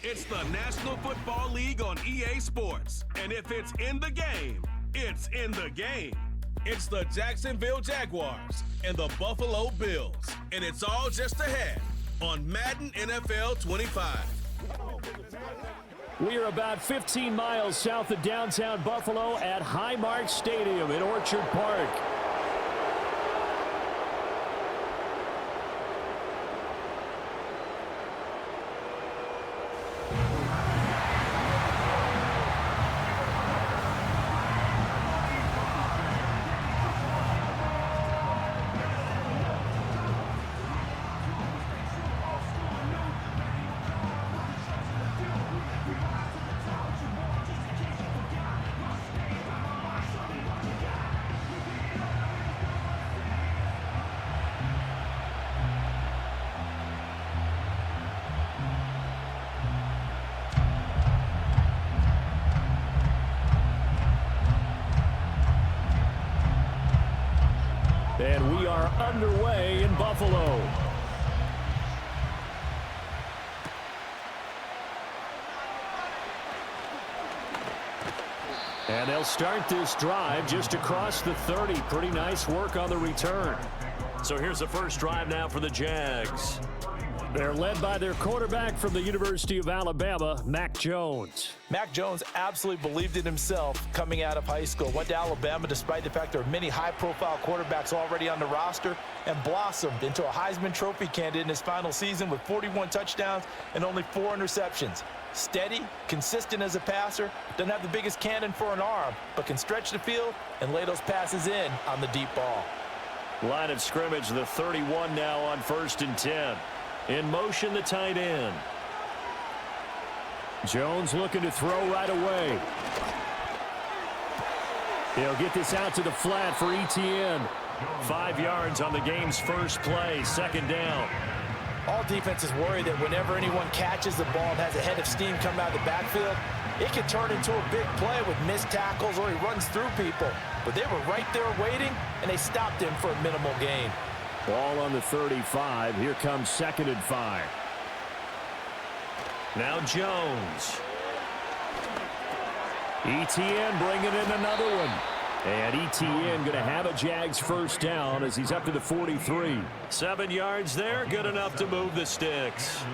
It's the National Football League on EA Sports. And if it's in the game, it's in the game. It's the Jacksonville Jaguars and the Buffalo Bills. And it's all just ahead on Madden NFL 25. We are about 15 miles south of downtown Buffalo at Highmark Stadium in Orchard Park. And we are underway in Buffalo. And they'll start this drive just across the 30. Pretty nice work on the return. So here's the first drive now for the Jags. They're led by their quarterback from the University of Alabama, Mac Jones. Mac Jones absolutely believed in himself coming out of high school. Went to Alabama despite the fact there are many high-profile quarterbacks already on the roster and blossomed into a Heisman Trophy candidate in his final season with 41 touchdowns and only 4 interceptions. Steady, consistent as a passer, doesn't have the biggest cannon for an arm, but can stretch the field and lay those passes in on the deep ball. Line of scrimmage, the 31 now on 1st and 10. In motion, the tight end. Jones looking to throw right away. He'll get this out to the flat for Etienne. 5 yards on the game's first play, 2nd down. All defenses worry that whenever anyone catches the ball and has a head of steam come out of the backfield, it can turn into a big play with missed tackles or he runs through people. But they were right there waiting, and they stopped him for a minimal gain. Ball on the 35. Here comes 2nd and 5. Now Jones. Etienne bringing in another one. And Etienne going to have a Jags first down as he's up to the 43. 7 yards there, good enough to move the sticks.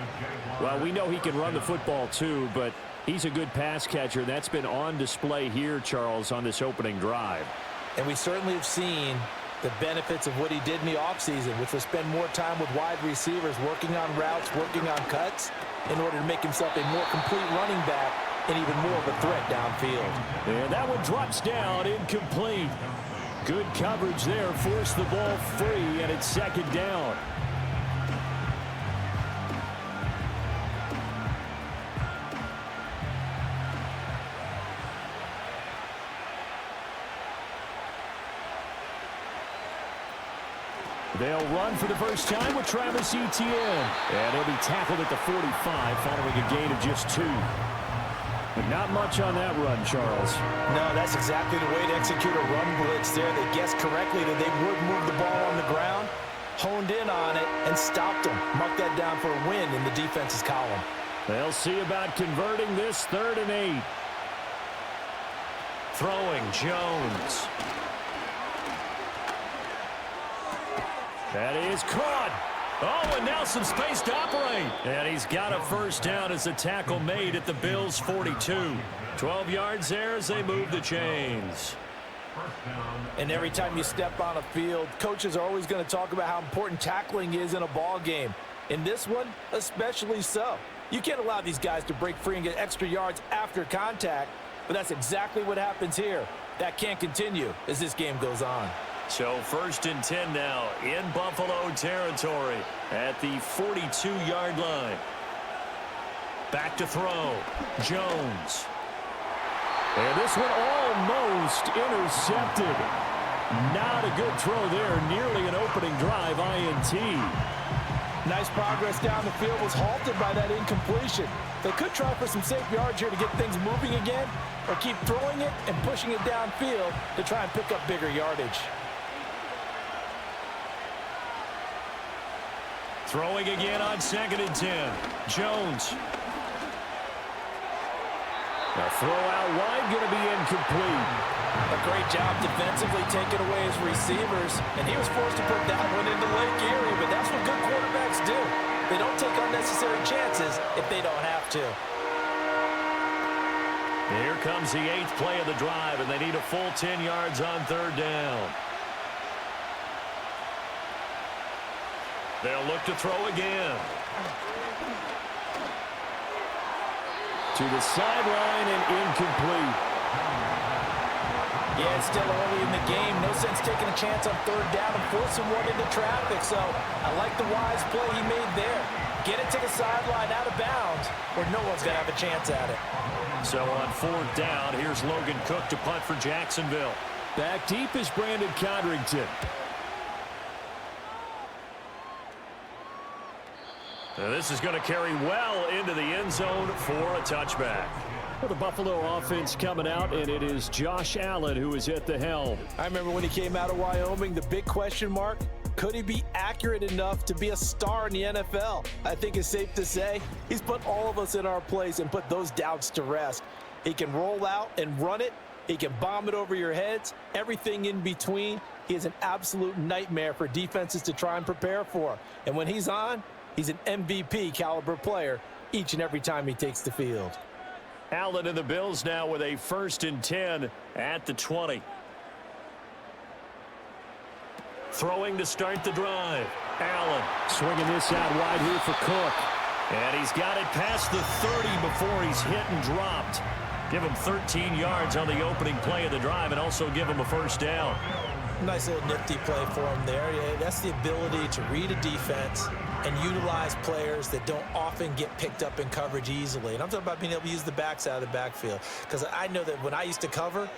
Well, we know he can run the football too, but he's a good pass catcher. That's been on display here, Charles, on this opening drive. And we certainly have seen the benefits of what he did in the offseason, which was spend more time with wide receivers, working on routes, working on cuts, in order to make himself a more complete running back and even more of a threat downfield. And that one drops down, incomplete. Good coverage there, forced the ball free, and it's 2nd down. They'll run for the first time with Travis Etienne. And he'll be tackled at the 45 following a gain of just 2. But not much on that run, Charles. No, that's exactly the way to execute a run blitz there. They guessed correctly that they would move the ball on the ground, honed in on it, and stopped them. Mark that down for a win in the defense's column. They'll see about converting this 3rd and 8. Throwing Jones. That is caught. Oh, and now some space to operate. And he's got a first down as the tackle made at the Bills' 42. 12 yards there as they move the chains. And every time you step on a field, coaches are always going to talk about how important tackling is in a ball game. In this one, especially so. You can't allow these guys to break free and get extra yards after contact, but that's exactly what happens here. That can't continue as this game goes on. So 1st and 10 now in Buffalo territory at the 42-yard line. Back to throw. Jones. And this one almost intercepted. Not a good throw there. Nearly an opening drive INT. Nice progress down the field was halted by that incompletion. They could try for some safe yards here to get things moving again, or keep throwing it and pushing it downfield to try and pick up bigger yardage. Throwing again on 2nd and 10. Jones. A throw out wide, going to be incomplete. A great job defensively taking away his receivers, and he was forced to put that one into Lake Erie, but that's what good quarterbacks do. They don't take unnecessary chances if they don't have to. Here comes the 8th play of the drive, and they need a full 10 yards on 3rd down. They'll look to throw again. To the sideline and incomplete. Yeah, it's still early in the game. No sense taking a chance on 3rd down and forcing one into traffic. So I like the wise play he made there. Get it to the sideline out of bounds where no one's going to have a chance at it. So on 4th down, here's Logan Cook to punt for Jacksonville. Back deep is Brandon Codrington. Now this is going to carry well into the end zone for a touchback. Well, the Buffalo offense coming out, and it is Josh Allen who is at the helm. I remember when he came out of Wyoming, the big question mark, could he be accurate enough to be a star in the NFL? I think it's safe to say he's put all of us in our place and put those doubts to rest. He can roll out and run it. He can bomb it over your heads. Everything in between. He is an absolute nightmare for defenses to try and prepare for. And when he's on, he's an MVP caliber player each and every time he takes the field. Allen and the Bills now with a 1st and 10 at the 20. Throwing to start the drive. Allen swinging this out wide here for Cook. And he's got it past the 30 before he's hit and dropped. Give him 13 yards on the opening play of the drive and also give him a 1st down. Nice little nifty play for him there. Yeah, that's the ability to read a defense and utilize players that don't often get picked up in coverage easily. And I'm talking about being able to use the backs out of the backfield. Because I know that when I used to cover,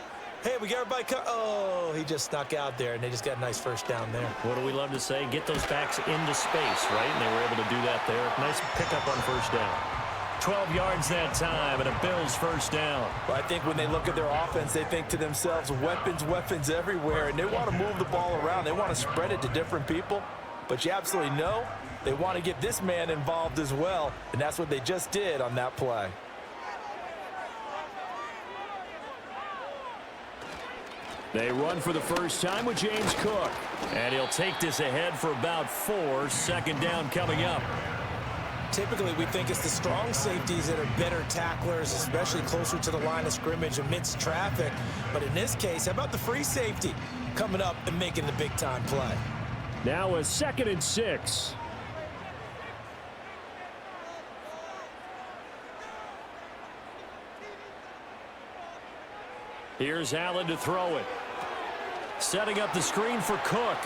hey, we got everybody oh, he just snuck out there, and they just got a nice 1st down there. What do we love to say? Get those backs into space, right? And they were able to do that there. Nice pickup on 1st down. 12 yards that time, and a Bills 1st down. Well, I think when they look at their offense, they think to themselves, weapons everywhere, and they want to move the ball around. They want to spread it to different people, but you absolutely know they want to get this man involved as well, and that's what they just did on that play. They run for the first time with James Cook, and he'll take this ahead for about 4. 2nd down coming up. Typically, we think it's the strong safeties that are better tacklers, especially closer to the line of scrimmage amidst traffic. But in this case, how about the free safety coming up and making the big-time play? Now a 2nd and 6. Here's Allen to throw it. Setting up the screen for Cook.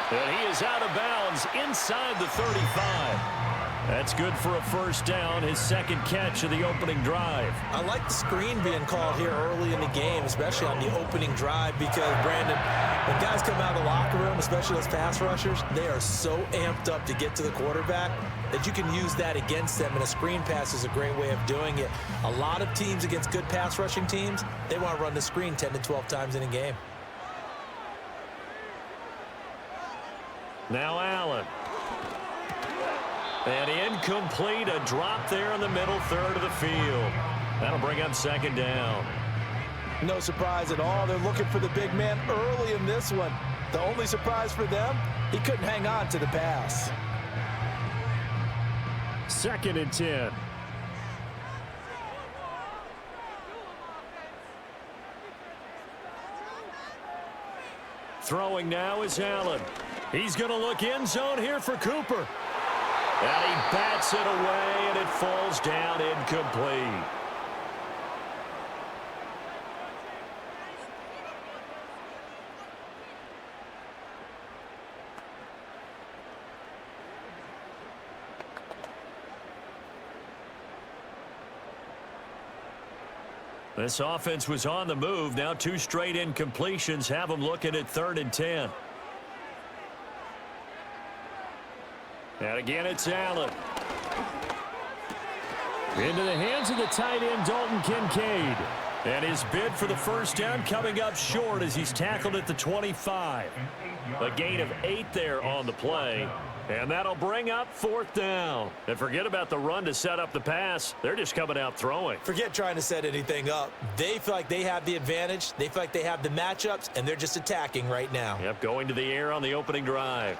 And he is out of bounds inside the 35. That's good for a 1st down, his 2nd catch of the opening drive. I like the screen being called here early in the game, especially on the opening drive, because, Brandon, when guys come out of the locker room, especially those pass rushers, they are so amped up to get to the quarterback that you can use that against them, and a screen pass is a great way of doing it. A lot of teams against good pass rushing teams, they want to run the screen 10 to 12 times in a game. Now Allen. And incomplete, a drop there in the middle 3rd of the field. That'll bring up 2nd down. No surprise at all. They're looking for the big man early in this one. The only surprise for them, he couldn't hang on to the pass. 2nd and 10. Throwing now is Allen. He's going to look end zone here for Cooper. And he bats it away, and it falls down incomplete. This offense was on the move. Now 2 straight incompletions have them looking at 3rd and 10. And again, it's Allen. Into the hands of the tight end, Dalton Kincaid. And his bid for the 1st down coming up short as he's tackled at the 25. A gain of 8 there on the play. And that'll bring up 4th down. And forget about the run to set up the pass. They're just coming out throwing. Forget trying to set anything up. They feel like they have the advantage. They feel like they have the matchups, and they're just attacking right now. Yep, going to the air on the opening drive.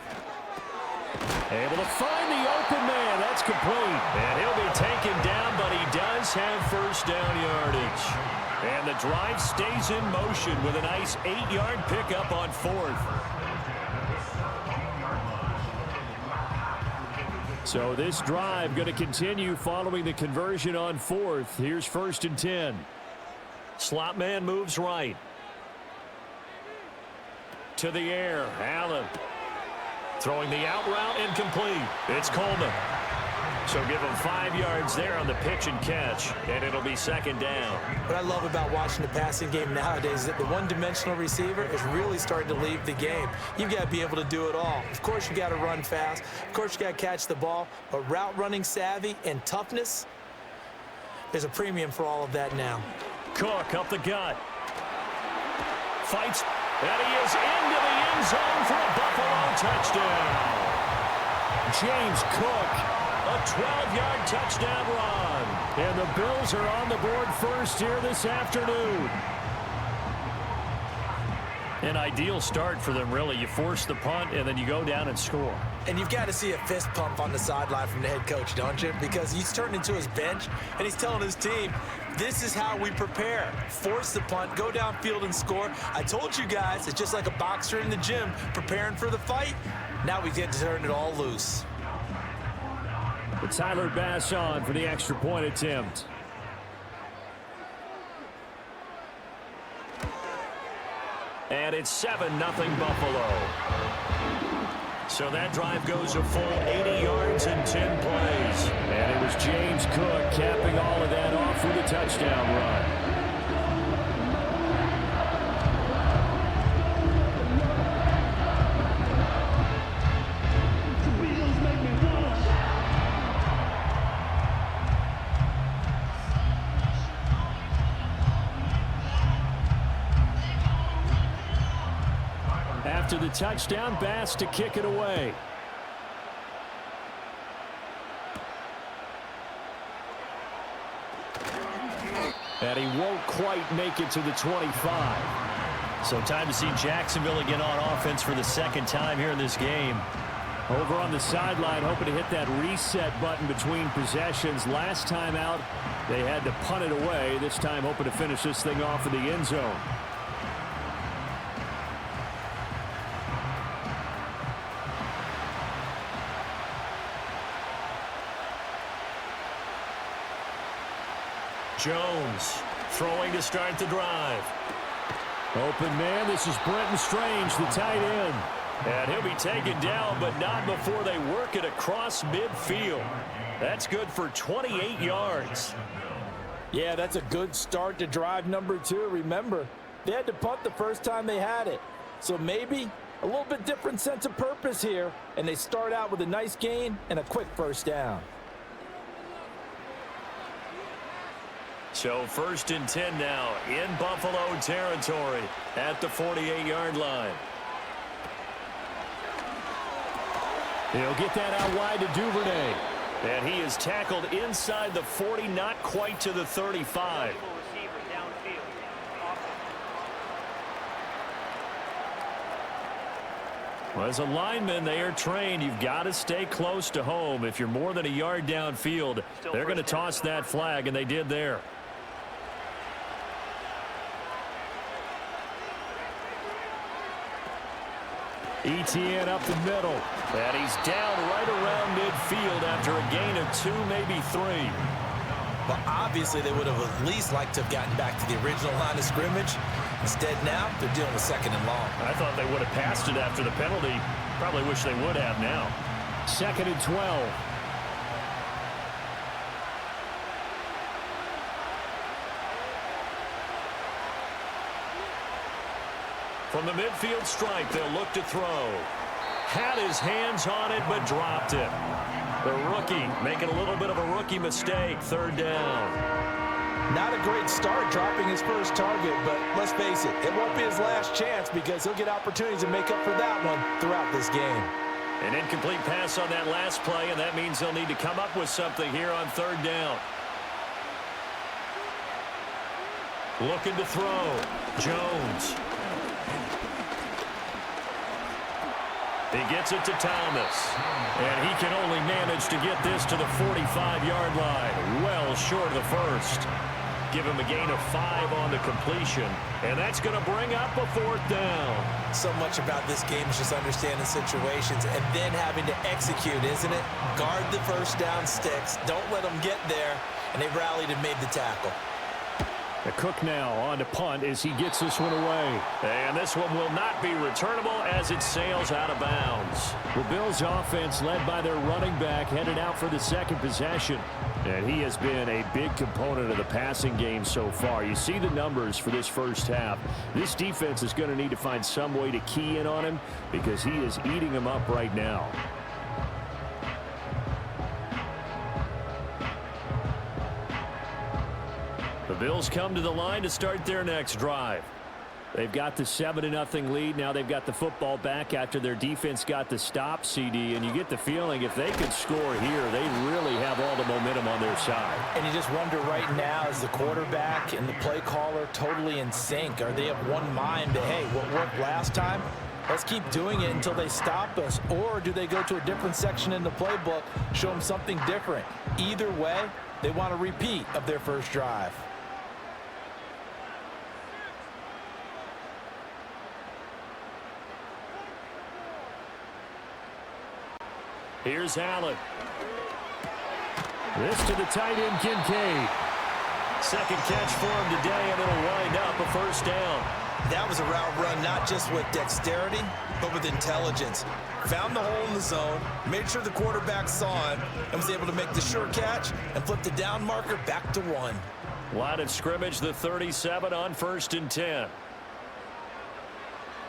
Able to find the open man. That's complete. And he'll be taken down, but he does have 1st down yardage. And the drive stays in motion with a nice 8-yard pickup on 4th. So this drive going to continue following the conversion on 4th. Here's 1st and 10. Slot man moves right. To the air. Allen. Throwing the out route incomplete. It's Coleman. So give him 5 yards there on the pitch and catch, and it'll be 2nd down. What I love about watching the passing game nowadays is that the one-dimensional receiver is really starting to leave the game. You've got to be able to do it all. Of course, you got to run fast. Of course, you got to catch the ball. But route running savvy and toughness, there's a premium for all of that now. Cook up the gut. Fights, and he is into the end zone for a Buffalo touchdown. James Cook. A 12-yard touchdown run. And the Bills are on the board first here this afternoon. An ideal start for them, really. You force the punt, and then you go down and score. And you've got to see a fist pump on the sideline from the head coach, don't you? Because he's turned into his bench, and he's telling his team, this is how we prepare. Force the punt, go downfield and score. I told you guys, it's just like a boxer in the gym preparing for the fight. Now we get to turn it all loose. Tyler Bass on for the extra point attempt. And it's 7-0 Buffalo. So that drive goes a full 80 yards and 10 plays. And it was James Cook capping all of that off with a touchdown run. After the touchdown, Bass to kick it away. And he won't quite make it to the 25. So time to see Jacksonville again on offense for the 2nd time here in this game. Over on the sideline, hoping to hit that reset button between possessions. Last time out, they had to punt it away. This time hoping to finish this thing off in the end zone. Jones throwing to start the drive. Open man, this is Brenton Strange, the tight end. And he'll be taken down, but not before they work it across midfield. That's good for 28 yards. Yeah, that's a good start to drive number 2. Remember, they had to punt the first time they had it. So maybe a little bit different sense of purpose here, and they start out with a nice gain and a quick 1st down. So 1st and 10 now in Buffalo territory at the 48-yard line. He'll get that out wide to Duvernay. And he is tackled inside the 40, not quite to the 35. Well, as a lineman, they are trained. You've got to stay close to home. If you're more than a yard downfield, they're going to toss that flag, and they did there. Etienne up the middle. And he's down right around midfield after a gain of 2, maybe 3. Well, obviously, they would have at least liked to have gotten back to the original line of scrimmage. Instead, now, they're dealing with 2nd and long. I thought they would have passed it after the penalty. Probably wish they would have now. 2nd and 12. From the midfield stripe, they'll look to throw. Had his hands on it, but dropped it. The rookie making a little bit of a rookie mistake. 3rd down. Not a great start dropping his first target, but let's face it, it won't be his last chance because he'll get opportunities to make up for that one throughout this game. An incomplete pass on that last play, and that means they'll need to come up with something here on third down. Looking to throw. Jones. He gets it to Thomas. And he can only manage to get this to the 45-yard line. Well short of the first. Give him a gain of 5 on the completion. And that's going to bring up a fourth down. So much about this game is just understanding situations and then having to execute, isn't it? Guard the first down sticks. Don't let them get there. And they rallied and made the tackle. Cook now on to punt as he gets this one away. And this one will not be returnable as it sails out of bounds. The Bills offense, led by their running back, headed out for the second possession. And he has been a big component of the passing game so far. You see the numbers for this first half. This defense is going to need to find some way to key in on him because he is eating them up right now. The Bills come to the line to start their next drive. They've got the 7-0 lead. Now they've got the football back after their defense got the stop, CD. And you get the feeling if they could score here, they really have all the momentum on their side. And you just wonder right now, is the quarterback and the play caller totally in sync? Are they of one mind that, hey, what worked last time? Let's keep doing it until they stop us. Or do they go to a different section in the playbook, show them something different? Either way, they want a repeat of their first drive. Here's Allen. This to the tight end, Kincaid. Second catch for him today, and it'll wind up a first down. That was a route run, not just with dexterity, but with intelligence. Found the hole in the zone, made sure the quarterback saw him, and was able to make the sure catch and flip the down marker back to 1. Line of scrimmage, the 37 on 1st and 10.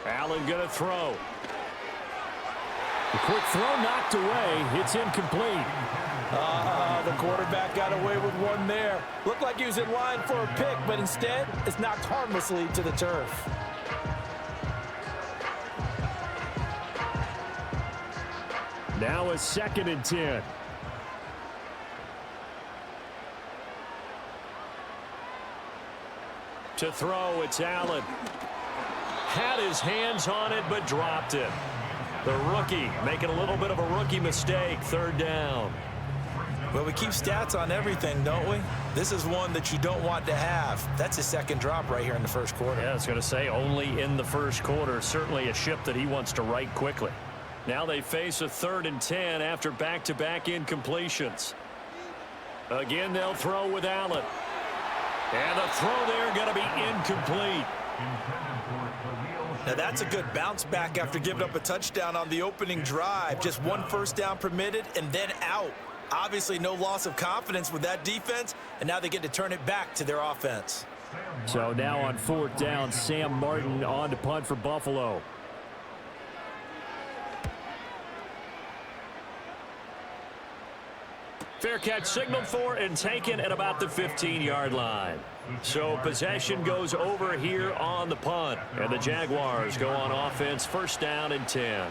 Allen going to throw. The quick throw knocked away. It's incomplete. The quarterback got away with one there. Looked like he was in line for a pick, but instead, it's knocked harmlessly to the turf. Now a 2nd and 10. To throw, it's Allen. Had his hands on it, but dropped it. The rookie making a little bit of a rookie mistake. 3rd down. Well, we keep stats on everything, don't we? This is one that you don't want to have. That's his 2nd drop right here in the first quarter. Yeah, I was going to say only in the first quarter. Certainly a ship that he wants to right quickly. Now they face a 3rd and 10 after back-to-back incompletions. Again, they'll throw with Allen. And the throw there going to be incomplete. Now that's a good bounce back after giving up a touchdown on the opening drive. Just 1 first down permitted and then out. Obviously no loss of confidence with that defense, and now they get to turn it back to their offense. So now on 4th down, Sam Martin on to punt for Buffalo. Fair catch signaled for and taken at about the 15-yard line. So possession goes over here on the punt. And the Jaguars go on offense, 1st down and 10.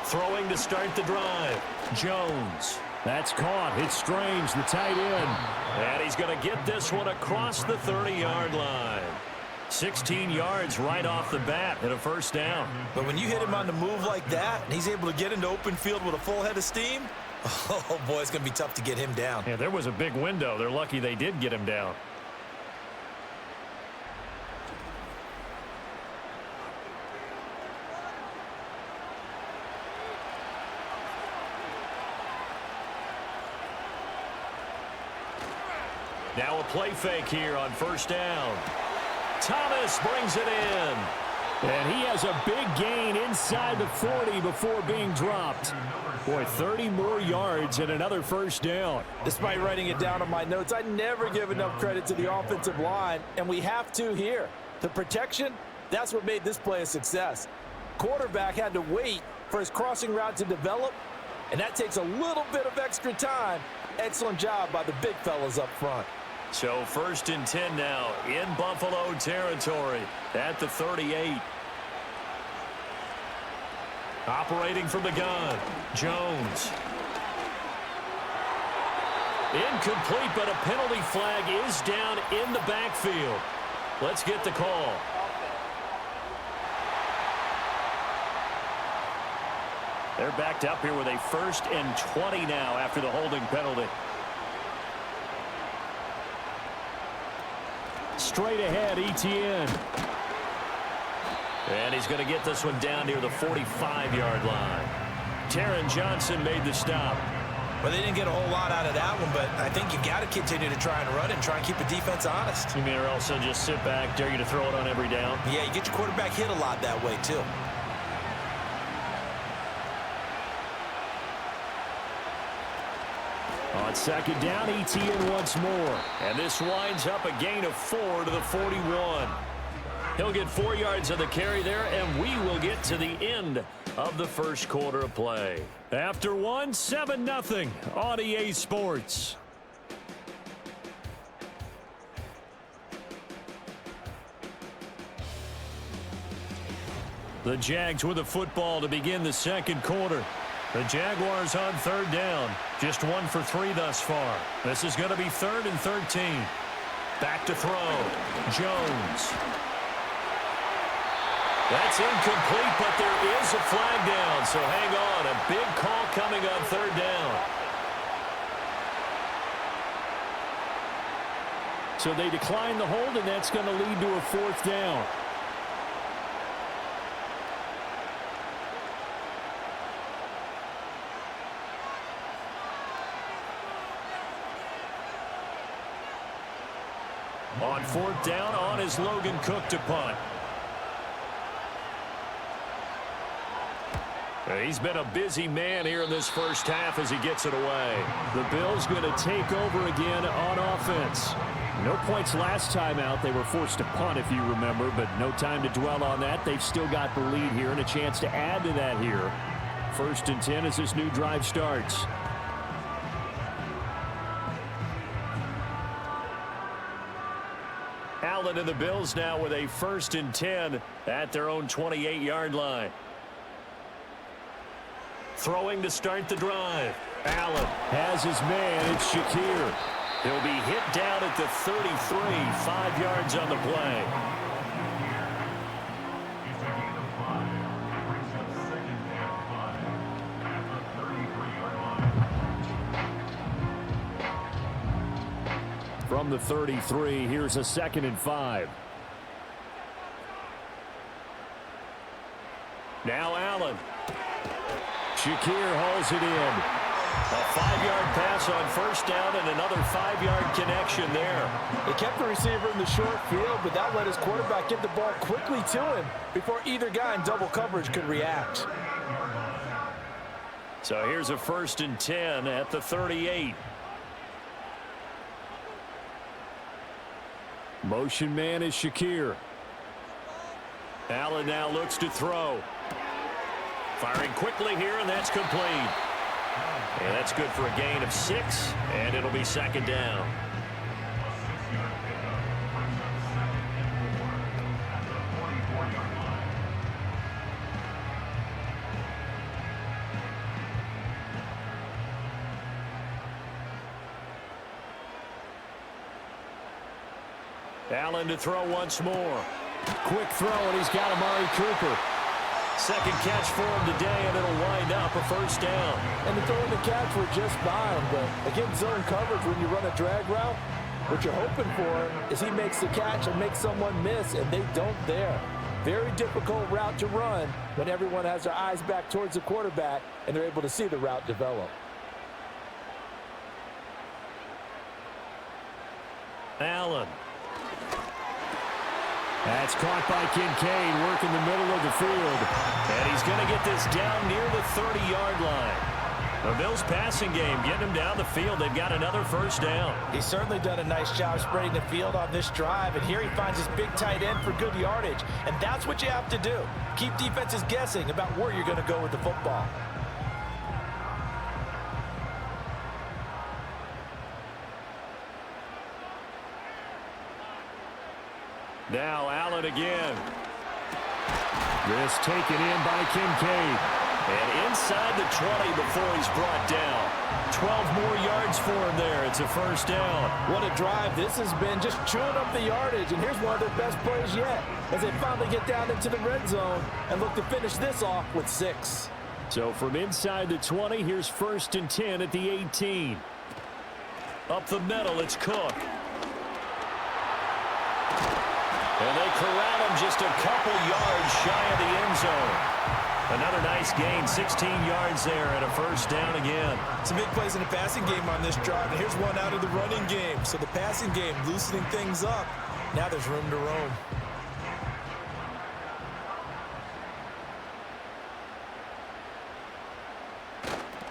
Throwing to start the drive. Jones. That's caught. It's Strange, the tight end. And he's going to get this one across the 30-yard line. 16 yards right off the bat and a 1st down. But when you hit him on the move like that, and he's able to get into open field with a full head of steam, oh, boy, it's going to be tough to get him down. Yeah, there was a big window. They're lucky they did get him down. Now a play fake here on 1st down. Thomas brings it in. And he has a big gain inside the 40 before being dropped. Boy, 30 more yards and another 1st down. Despite writing it down on my notes, I never give enough credit to the offensive line, and we have to here. The protection That's what made this play a success. Quarterback had to wait for his crossing route to develop, and that takes a little bit of extra time. Excellent job by the big fellas up front. So 1st and 10 now in Buffalo territory at the 38. Operating from the gun, Jones. Incomplete, but a penalty flag is down in the backfield. Let's get the call. They're backed up here with a 1st and 20 now after the holding penalty. Straight ahead, Etienne. And he's going to get this one down near the 45-yard line. Taron Johnson made the stop. Well, they didn't get a whole lot out of that one, but I think you got to continue to try and run and try and keep the defense honest. You mean or also just sit back, dare you to throw it on every down? Yeah, you get your quarterback hit a lot that way, too. On 2nd down, Etienne once more. And this winds up a gain of 4 to the 41. He'll get 4 yards of the carry there, and we will get to the end of the first quarter of play. After 1, 7-0 on EA Sports. The Jags with the football to begin the second quarter. The Jaguars on 3rd down. Just 1 for 3 thus far. This is going to be 3rd and 13. Back to throw. Jones. That's incomplete, but there is a flag down. So hang on. A big call coming on 3rd down. So they decline the hold, and that's going to lead to a 4th down. On 4th down, on is Logan Cook to punt. He's been a busy man here in this first half as he gets it away. The Bills going to take over again on offense. No points last time out. They were forced to punt, if you remember, but no time to dwell on that. They've still got the lead here and a chance to add to that here. 1st and 10 as this new drive starts. Allen and the Bills now with a 1st and 10 at their own 28-yard line. Throwing to start the drive. Allen has his man. It's Shakir. He'll be hit down at the 33, 5 yards on the play. From the 33, here's a 2nd and 5. Now Allen. Shakir hauls it in. A 5-yard pass on 1st down and another 5-yard connection there. They kept the receiver in the short field, but that let his quarterback get the ball quickly to him before either guy in double coverage could react. So here's a 1st and 10 at the 38. Motion man is Shakir. Allen now looks to throw. Firing quickly here, and that's complete. And that's good for a gain of 6, and it'll be 2nd down. Allen to throw once more. Quick throw, and he's got Amari Cooper. Second catch for him today, and it'll wind up a 1st down. And the throw and the catch were just fine, but against zone coverage when you run a drag route, what you're hoping for is he makes the catch and makes someone miss, and they don't there. Very difficult route to run when everyone has their eyes back towards the quarterback and they're able to see the route develop. Allen. That's caught by Kincaid, working the middle of the field. And he's going to get this down near the 30-yard line. The Bills passing game getting them down the field. They've got another first down. He's certainly done a nice job spreading the field on this drive, and here he finds his big tight end for good yardage. And that's what you have to do. Keep defenses guessing about where you're going to go with the football. Now Allen again. This taken in by Kincaid. And inside the 20 before he's brought down. 12 more yards for him there. It's a first down. What a drive this has been, just chewing up the yardage. And here's one of their best plays yet as they finally get down into the red zone and look to finish this off with 6. So from inside the 20, here's 1st and 10 at the 18. Up the middle, it's Cook. And they corral him just a couple yards shy of the end zone. Another nice gain, 16 yards there and a first down again. Some big plays in the passing game on this drive, and here's one out of the running game. So the passing game loosening things up. Now there's room to roam.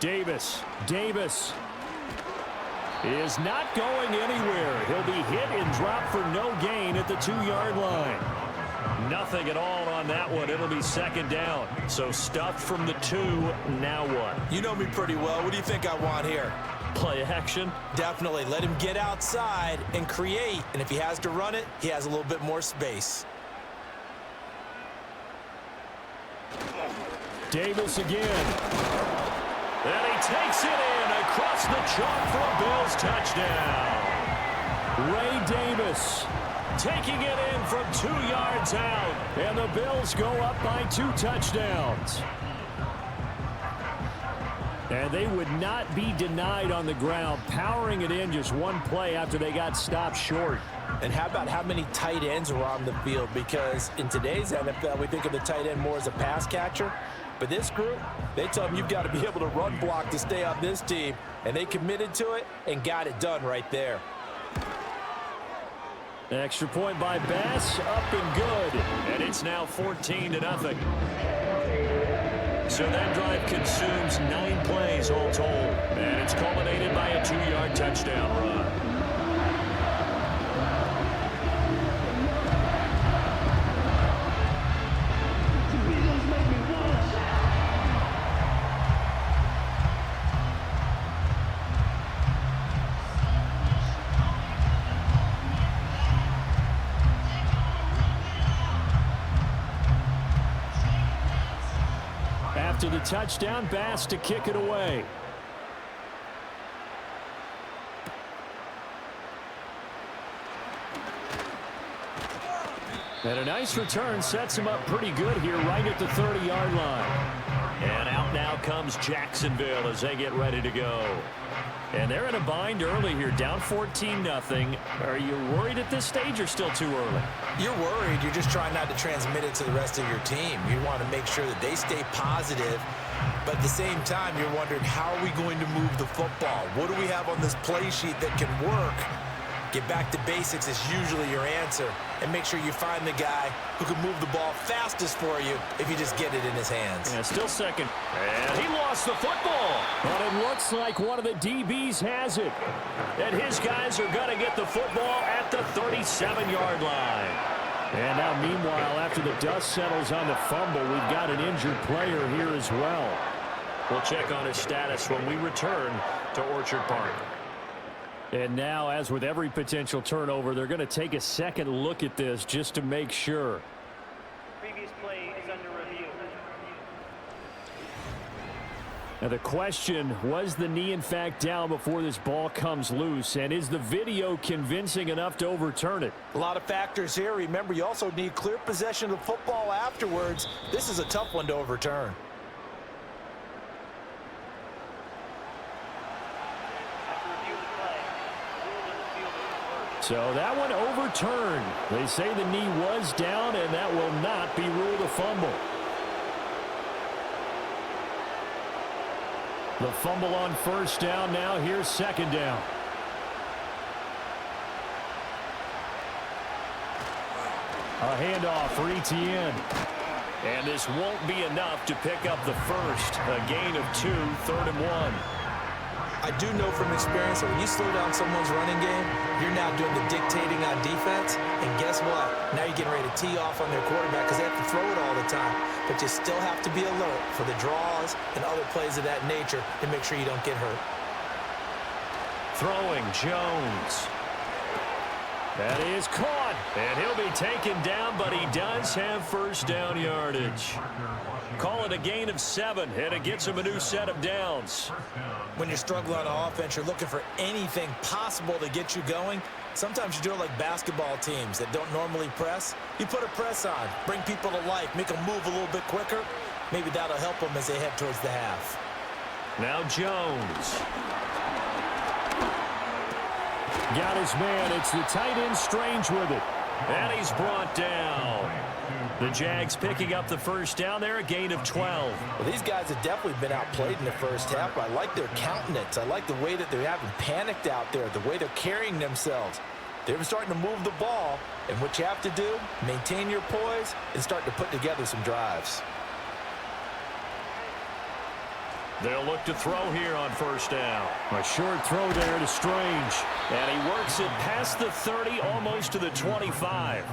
Davis is not going anywhere. He'll be hit and dropped for no gain at the 2-yard line. Nothing at all on that one. It'll be second down. So stuffed from the 2. Now what? You know me pretty well. What do you think I want here? Play action? Definitely. Let him get outside and create. And if he has to run it, he has a little bit more space. Davis again. And he takes it in across the chalk for a Bills touchdown. Ray Davis taking it in from 2 yards out. And the Bills go up by 2 touchdowns. And they would not be denied on the ground, powering it in just one play after they got stopped short. And how about how many tight ends are on the field? Because in today's NFL, we think of the tight end more as a pass catcher. But this group, they tell them you've got to be able to run block to stay on this team. And they committed to it and got it done right there. Extra point by Bass, up and good. And it's now 14-0. So that drive consumes 9 plays all told. And it's culminated by a 2-yard touchdown run. After the touchdown, Bass to kick it away. And a nice return sets him up pretty good here right at the 30-yard line. And out now comes Jacksonville as they get ready to go. And they're in a bind early here, down 14-0. Are you worried at this stage or still too early? You're worried. You're just trying not to transmit it to the rest of your team. You want to make sure that they stay positive. But at the same time, you're wondering, how are we going to move the football? What do we have on this play sheet that can work? Get back to basics is usually your answer. And make sure you find the guy who can move the ball fastest for you if you just get it in his hands. Yeah, still second. And he lost the football. But it looks like one of the DBs has it. And his guys are going to get the football at the 37-yard line. And now, meanwhile, after the dust settles on the fumble, we've got an injured player here as well. We'll check on his status when we return to Orchard Park. And now, as with every potential turnover, they're going to take a second look at this just to make sure. Previous play is under review. Now the question, was the knee in fact down before this ball comes loose? And is the video convincing enough to overturn it? A lot of factors here. Remember, you also need clear possession of the football afterwards. This is a tough one to overturn. So that one overturned. They say the knee was down, and that will not be ruled a fumble. The fumble on first down. Now here's second down. A handoff for Etienne. And this won't be enough to pick up the first. A gain of 2, 3rd and 1. I do know from experience that when you slow down someone's running game, you're now doing the dictating on defense. And guess what? Now you're getting ready to tee off on their quarterback because they have to throw it all the time. But you still have to be alert for the draws and other plays of that nature to make sure you don't get hurt. Throwing, Jones. That is caught, and he'll be taken down, but he does have first down yardage. Call it a gain of 7, and it gets him a new set of downs. When you're struggling on offense, you're looking for anything possible to get you going. Sometimes you do it like basketball teams that don't normally press. You put a press on, bring people to life, make them move a little bit quicker. Maybe that'll help them as they head towards the half. Now Jones. Got his man. It's the tight end Strange with it. And he's brought down. The Jags picking up the first down there, a gain of 12. Well, these guys have definitely been outplayed in the first half. I like their countenance. I like the way that they haven't panicked out there, the way they're carrying themselves. They're starting to move the ball, and what you have to do, maintain your poise and start to put together some drives. They'll look to throw here on first down. A short throw there to Strange. And he works it past the 30, almost to the 25.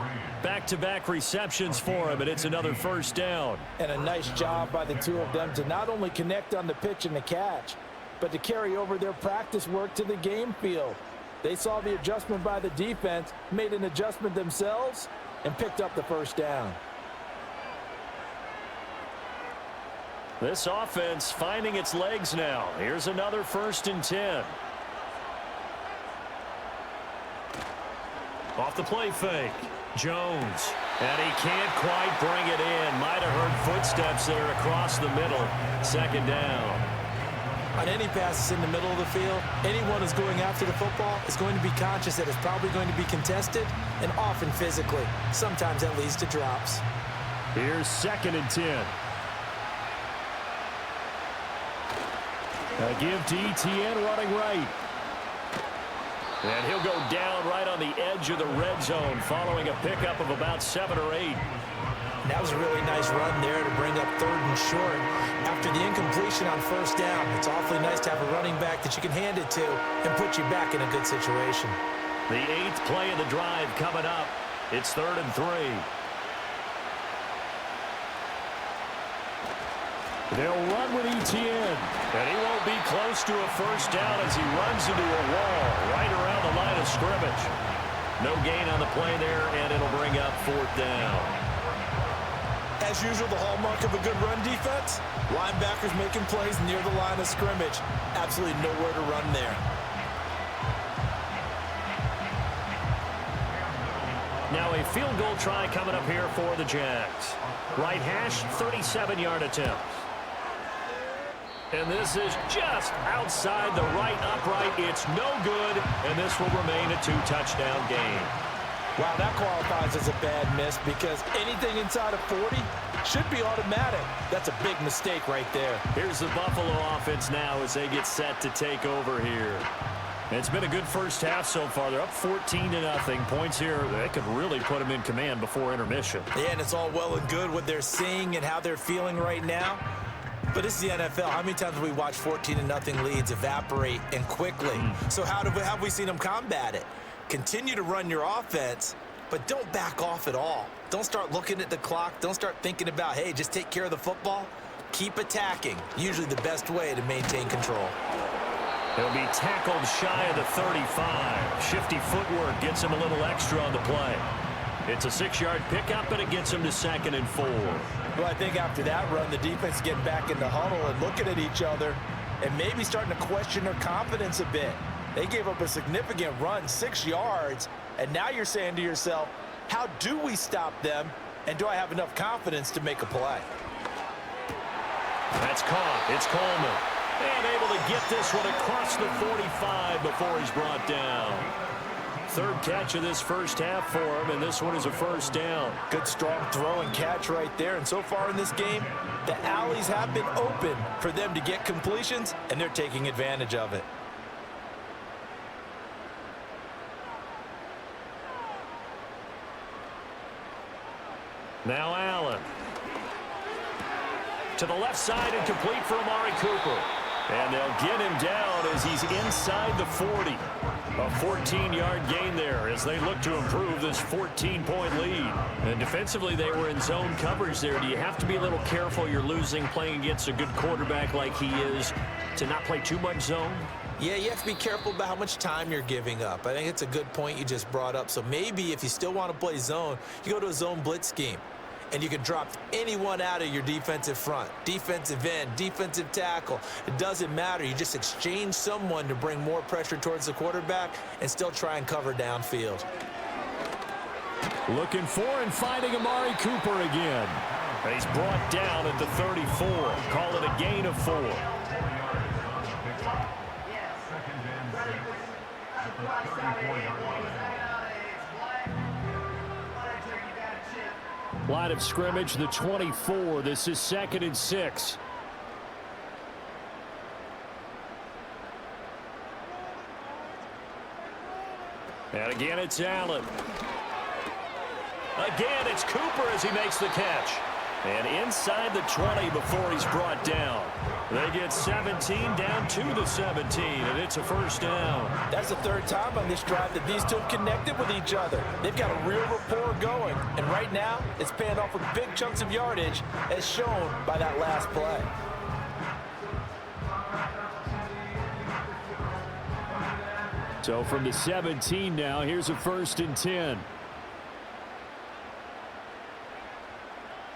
Back-to-back receptions for him, and it's another first down. And a nice job by the two of them to not only connect on the pitch and the catch, but to carry over their practice work to the game field. They saw the adjustment by the defense, made an adjustment themselves, and picked up the first down. This offense finding its legs now. Here's another 1st and 10. Off the play fake. Jones. And he can't quite bring it in. Might have heard footsteps there across the middle. 2nd down. On any passes in the middle of the field, anyone who's going after the football is going to be conscious that it's probably going to be contested and often physically. Sometimes that leads to drops. Here's 2nd and 10. A give to Etienne running right. And he'll go down right on the edge of the red zone following a pickup of about 7 or 8. That was a really nice run there to bring up 3rd and short. After the incompletion on first down, it's awfully nice to have a running back that you can hand it to and put you back in a good situation. The 8th play of the drive coming up. It's 3rd and 3. They'll run with Etienne. And he won't be close to a first down as he runs into a wall right around the line of scrimmage. No gain on the play there, and it'll bring up 4th down. As usual, the hallmark of a good run defense, linebackers making plays near the line of scrimmage. Absolutely nowhere to run there. Now a field goal try coming up here for the Jags. Right hash, 37-yard attempt. And this is just outside the right upright. It's no good, and this will remain a 2-touchdown game. Wow, that qualifies as a bad miss because anything inside of 40 should be automatic. That's a big mistake right there. Here's the Buffalo offense now as they get set to take over here. It's been a good first half so far. They're up 14-0. Points here, they could really put them in command before intermission. Yeah, and it's all well and good what they're seeing and how they're feeling right now. But it's the NFL. How many times have we watched 14-0 leads evaporate and quickly? So how have we seen them combat it? Continue to run your offense, but don't back off at all. Don't start looking at the clock. Don't start thinking about, hey, just take care of the football. Keep attacking. Usually the best way to maintain control. He'll be tackled shy of the 35. Shifty footwork gets him a little extra on the play. It's a 6-yard pickup, and it gets him to 2nd and 4. Well, I think after that run, the defense getting back in the huddle and looking at each other and maybe starting to question their confidence a bit. They gave up a significant run, 6 yards, and now you're saying to yourself, how do we stop them, and do I have enough confidence to make a play? That's caught. It's Coleman. And able to get this one across the 45 before he's brought down. 3rd catch of this first half for him, and this one is a first down. Good strong throw and catch right there, and so far in this game, the alleys have been open for them to get completions, and they're taking advantage of it. Now Allen. To the left side and complete for Amari Cooper. And they'll get him down as he's inside the 40. A 14-yard gain there as they look to improve this 14-point lead. And defensively, they were in zone coverage there. Do you have to be a little careful? You're losing playing against a good quarterback like he is to not play too much zone? Yeah, you have to be careful about how much time you're giving up. I think it's a good point you just brought up. So maybe if you still want to play zone, you go to a zone blitz scheme. And you can drop anyone out of your defensive front, defensive end, defensive tackle. It doesn't matter. You just exchange someone to bring more pressure towards the quarterback and still try and cover downfield. Looking for and finding Amari Cooper again. He's brought down at the 34. Call it a gain of 4. Line of scrimmage, the 24. This is 2nd and 6. And again, it's Allen. Again, it's Cooper as he makes the catch. And inside the 20 before he's brought down. They get 17 down to the 17, and it's a first down. That's the 3rd time on this drive that these two have connected with each other. They've got a real rapport going, and right now it's paying off with big chunks of yardage as shown by that last play. So from the 17 now, here's a 1st and 10.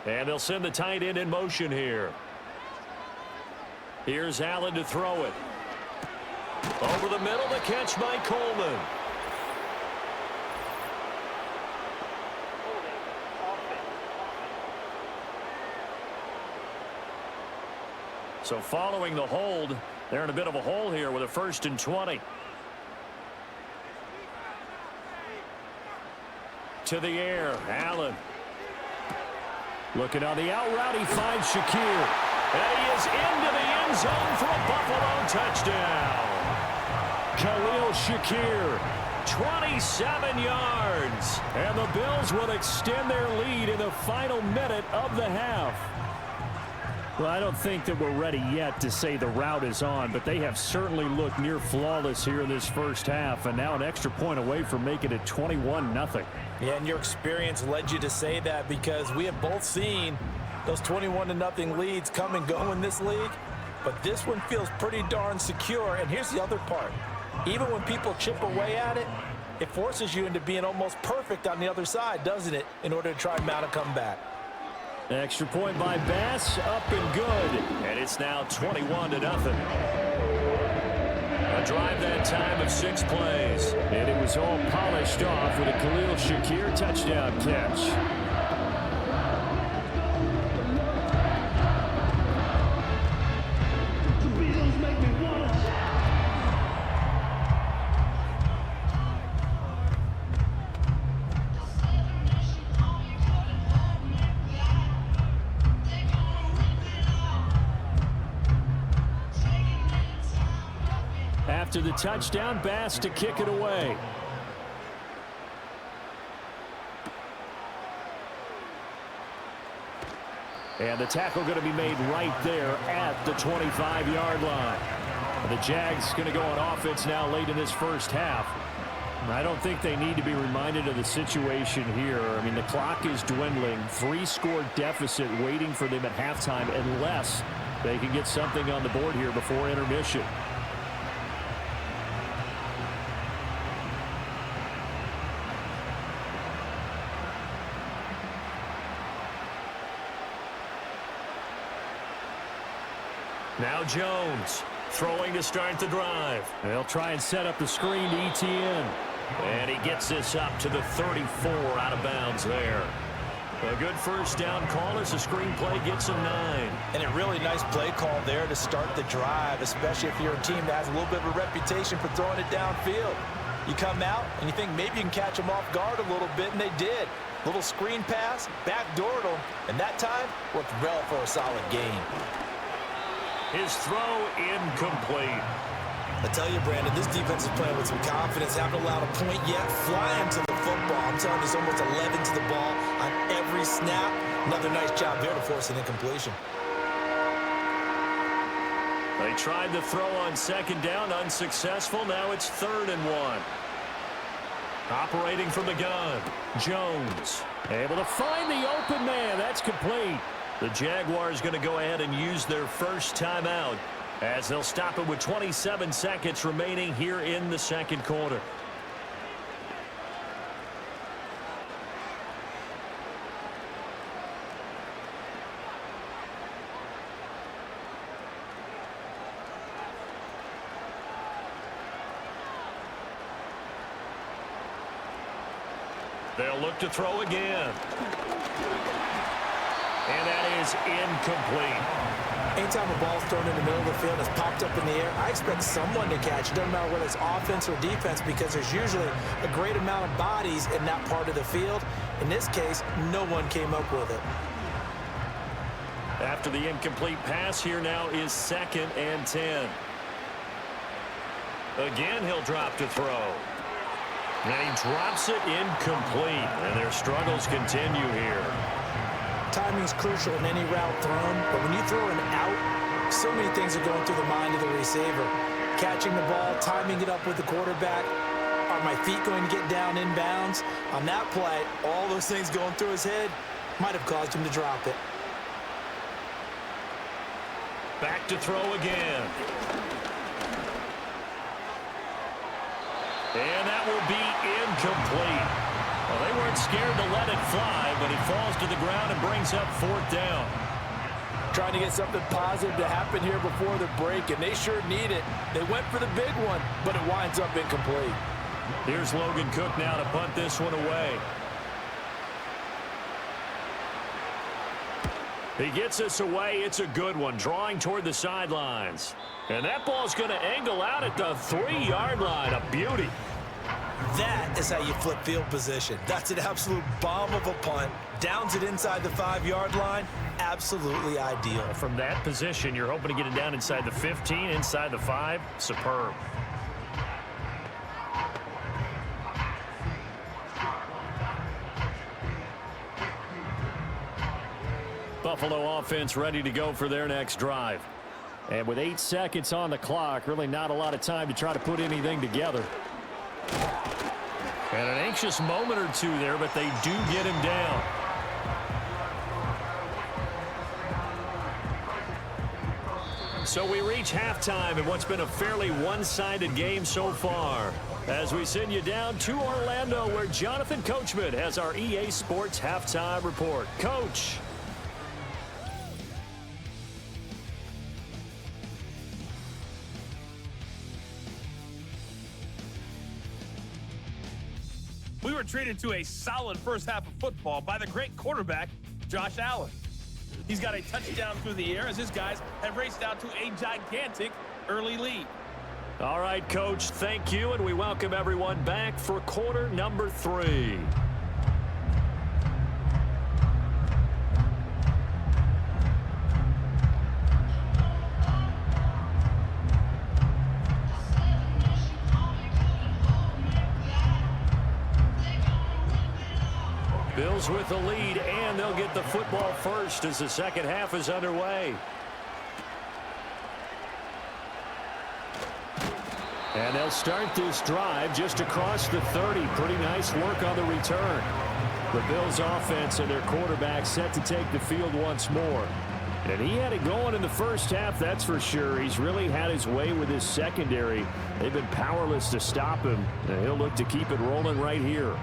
And they'll send the tight end in motion here. Here's Allen to throw it. Over the middle, the catch by Coleman. So following the hold, they're in a bit of a hole here with a 1st and 20. To the air, Allen. Looking on the out route, he finds Shakir. And he is into the end zone for a Buffalo touchdown. Khalil Shakir, 27 yards. And the Bills will extend their lead in the final minute of the half. Well, I don't think that we're ready yet to say the route is on, but they have certainly looked near flawless here in this first half, and now an extra point away from making it 21-0. Yeah, and your experience led you to say that because we have both seen those 21-0 leads come and go in this league, but this one feels pretty darn secure. And here's the other part. Even when people chip away at it, it forces you into being almost perfect on the other side, doesn't it, in order to try and mount a comeback. Extra point by Bass, up and good. And it's now 21-0. A drive that time of 6 plays. And it was all polished off with a Khalil Shakir touchdown catch. After the touchdown, Bass to kick it away. And the tackle going to be made right there at the 25-yard line. The Jags going to go on offense now late in this first half. I don't think they need to be reminded of the situation here. I mean, the clock is dwindling. 3-score deficit waiting for them at halftime unless they can get something on the board here before intermission. Now Jones throwing to start the drive. They'll try and set up the screen to ETN. And he gets this up to the 34 out of bounds there. A good first down call as the screenplay gets him 9. And a really nice play call there to start the drive, especially if you're a team that has a little bit of a reputation for throwing it downfield. You come out and you think maybe you can catch them off guard a little bit, and they did. Little screen pass, backdoored them, and that time worked well for a solid gain. His throw incomplete. I tell you, Brandon, this defense is playing with some confidence. Haven't allowed a point yet. Flying to the football. I'm telling you, it's almost 11 to the ball on every snap. Another nice job there to force an incompletion. They tried the throw on second down, unsuccessful. Now it's 3rd and 1. Operating from the gun, Jones. Able to find the open man. That's complete. The Jaguars going to go ahead and use their first timeout as they'll stop it with 27 seconds remaining here in the second quarter. They'll look to throw again. And that is incomplete. Anytime a ball's thrown in the middle of the field and it's popped up in the air, I expect someone to catch. It doesn't matter whether it's offense or defense because there's usually a great amount of bodies in that part of the field. In this case, no one came up with it. After the incomplete pass, here now is 2nd and 10. Again, he'll drop to throw. And he drops it incomplete. And their struggles continue here. Timing is crucial in any route thrown, but when you throw an out, so many things are going through the mind of the receiver. Catching the ball, timing it up with the quarterback. Are my feet going to get down in bounds? On that play, all those things going through his head might have caused him to drop it. Back to throw again. And that will be incomplete. Well, they weren't scared to let it fly, but it falls to the ground and brings up 4th down. Trying to get something positive to happen here before the break, and they sure need it. They went for the big one, but it winds up incomplete. Here's Logan Cook now to punt this one away. He gets us away. It's a good one, drawing toward the sidelines. And that ball's going to angle out at the 3-yard line. A beauty. That is how you flip field position. That's an absolute bomb of a punt. Downs it inside the 5-yard line. Absolutely ideal. From that position, you're hoping to get it down inside the 15, inside the 5. Superb. Buffalo offense ready to go for their next drive. And with 8 seconds on the clock, really not a lot of time to try to put anything together. And an anxious moment or two there, but they do get him down. So we reach halftime in what's been a fairly one-sided game so far. As we send you down to Orlando, where Jonathan Coachman has our EA Sports Halftime Report. Coach. We were treated to a solid first half of football by the great quarterback, Josh Allen. He's got a touchdown through the air as his guys have raced out to a gigantic early lead. All right, Coach, thank you, and we welcome everyone back for quarter number 3. Bills with the lead, and they'll get the football first as the second half is underway. And they'll start this drive just across the 30. Pretty nice work on the return. The Bills offense and their quarterback set to take the field once more. And he had it going in the first half, that's for sure. He's really had his way with his secondary. They've been powerless to stop him, and he'll look to keep it rolling right here.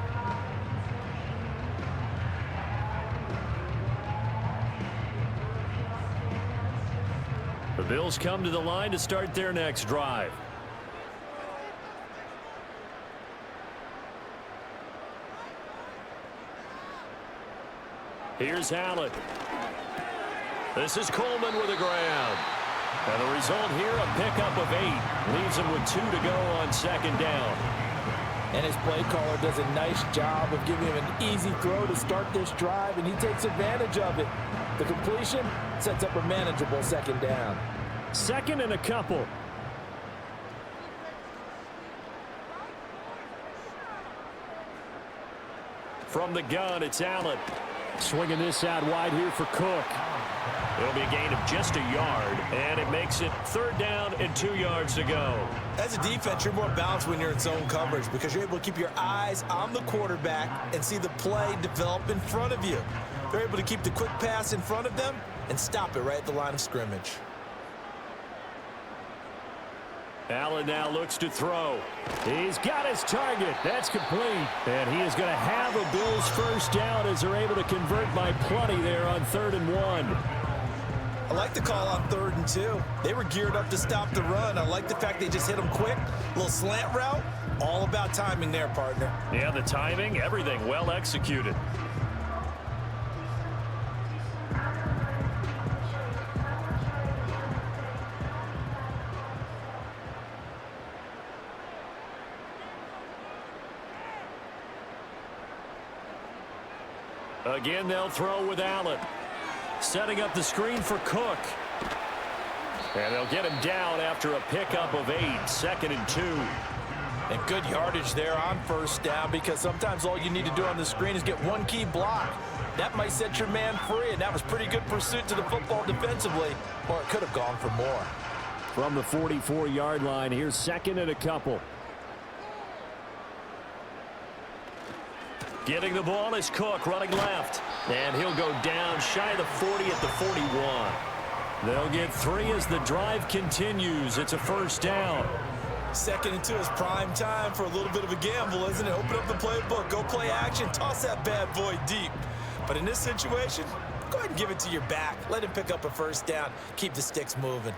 The Bills come to the line to start their next drive. Here's Allen. This is Coleman with a grab. And the result here, a pickup of 8. Leaves him with 2 to go on second down. And his play caller does a nice job of giving him an easy throw to start this drive, and he takes advantage of it. The completion sets up a manageable second down. Second and a couple. From the gun, it's Allen. Swinging this out wide here for Cook. It'll be a gain of just a yard, and it makes it 3rd down and 2 yards to go. As a defense, you're more balanced when you're in zone coverage because you're able to keep your eyes on the quarterback and see the play develop in front of you. They're able to keep the quick pass in front of them and stop it right at the line of scrimmage. Allen now looks to throw. He's got his target. That's complete. And he is going to have a Bills first down as they're able to convert by plenty there on 3rd and 1. I like the call on 3rd and 2. They were geared up to stop the run. I like the fact they just hit them quick. A little slant route. All about timing there, partner. Yeah, the timing, everything well executed. Again, they'll throw with Allen. Setting up the screen for Cook. And they'll get him down after a pickup of 8, 2nd and 2. And good yardage there on 1st down because sometimes all you need to do on the screen is get one key block. That might set your man free, and that was pretty good pursuit to the football defensively, or it could have gone for more. From the 44-yard line, here's 2nd and a couple. Getting the ball is Cook running left. And he'll go down shy of the 40 at the 41. They'll get 3 as the drive continues. It's a 1st down. 2nd and 2 is prime time for a little bit of a gamble, isn't it? Open up the playbook, go play action, toss that bad boy deep. But in this situation, go ahead and give it to your back. Let him pick up a 1st down. Keep the sticks moving.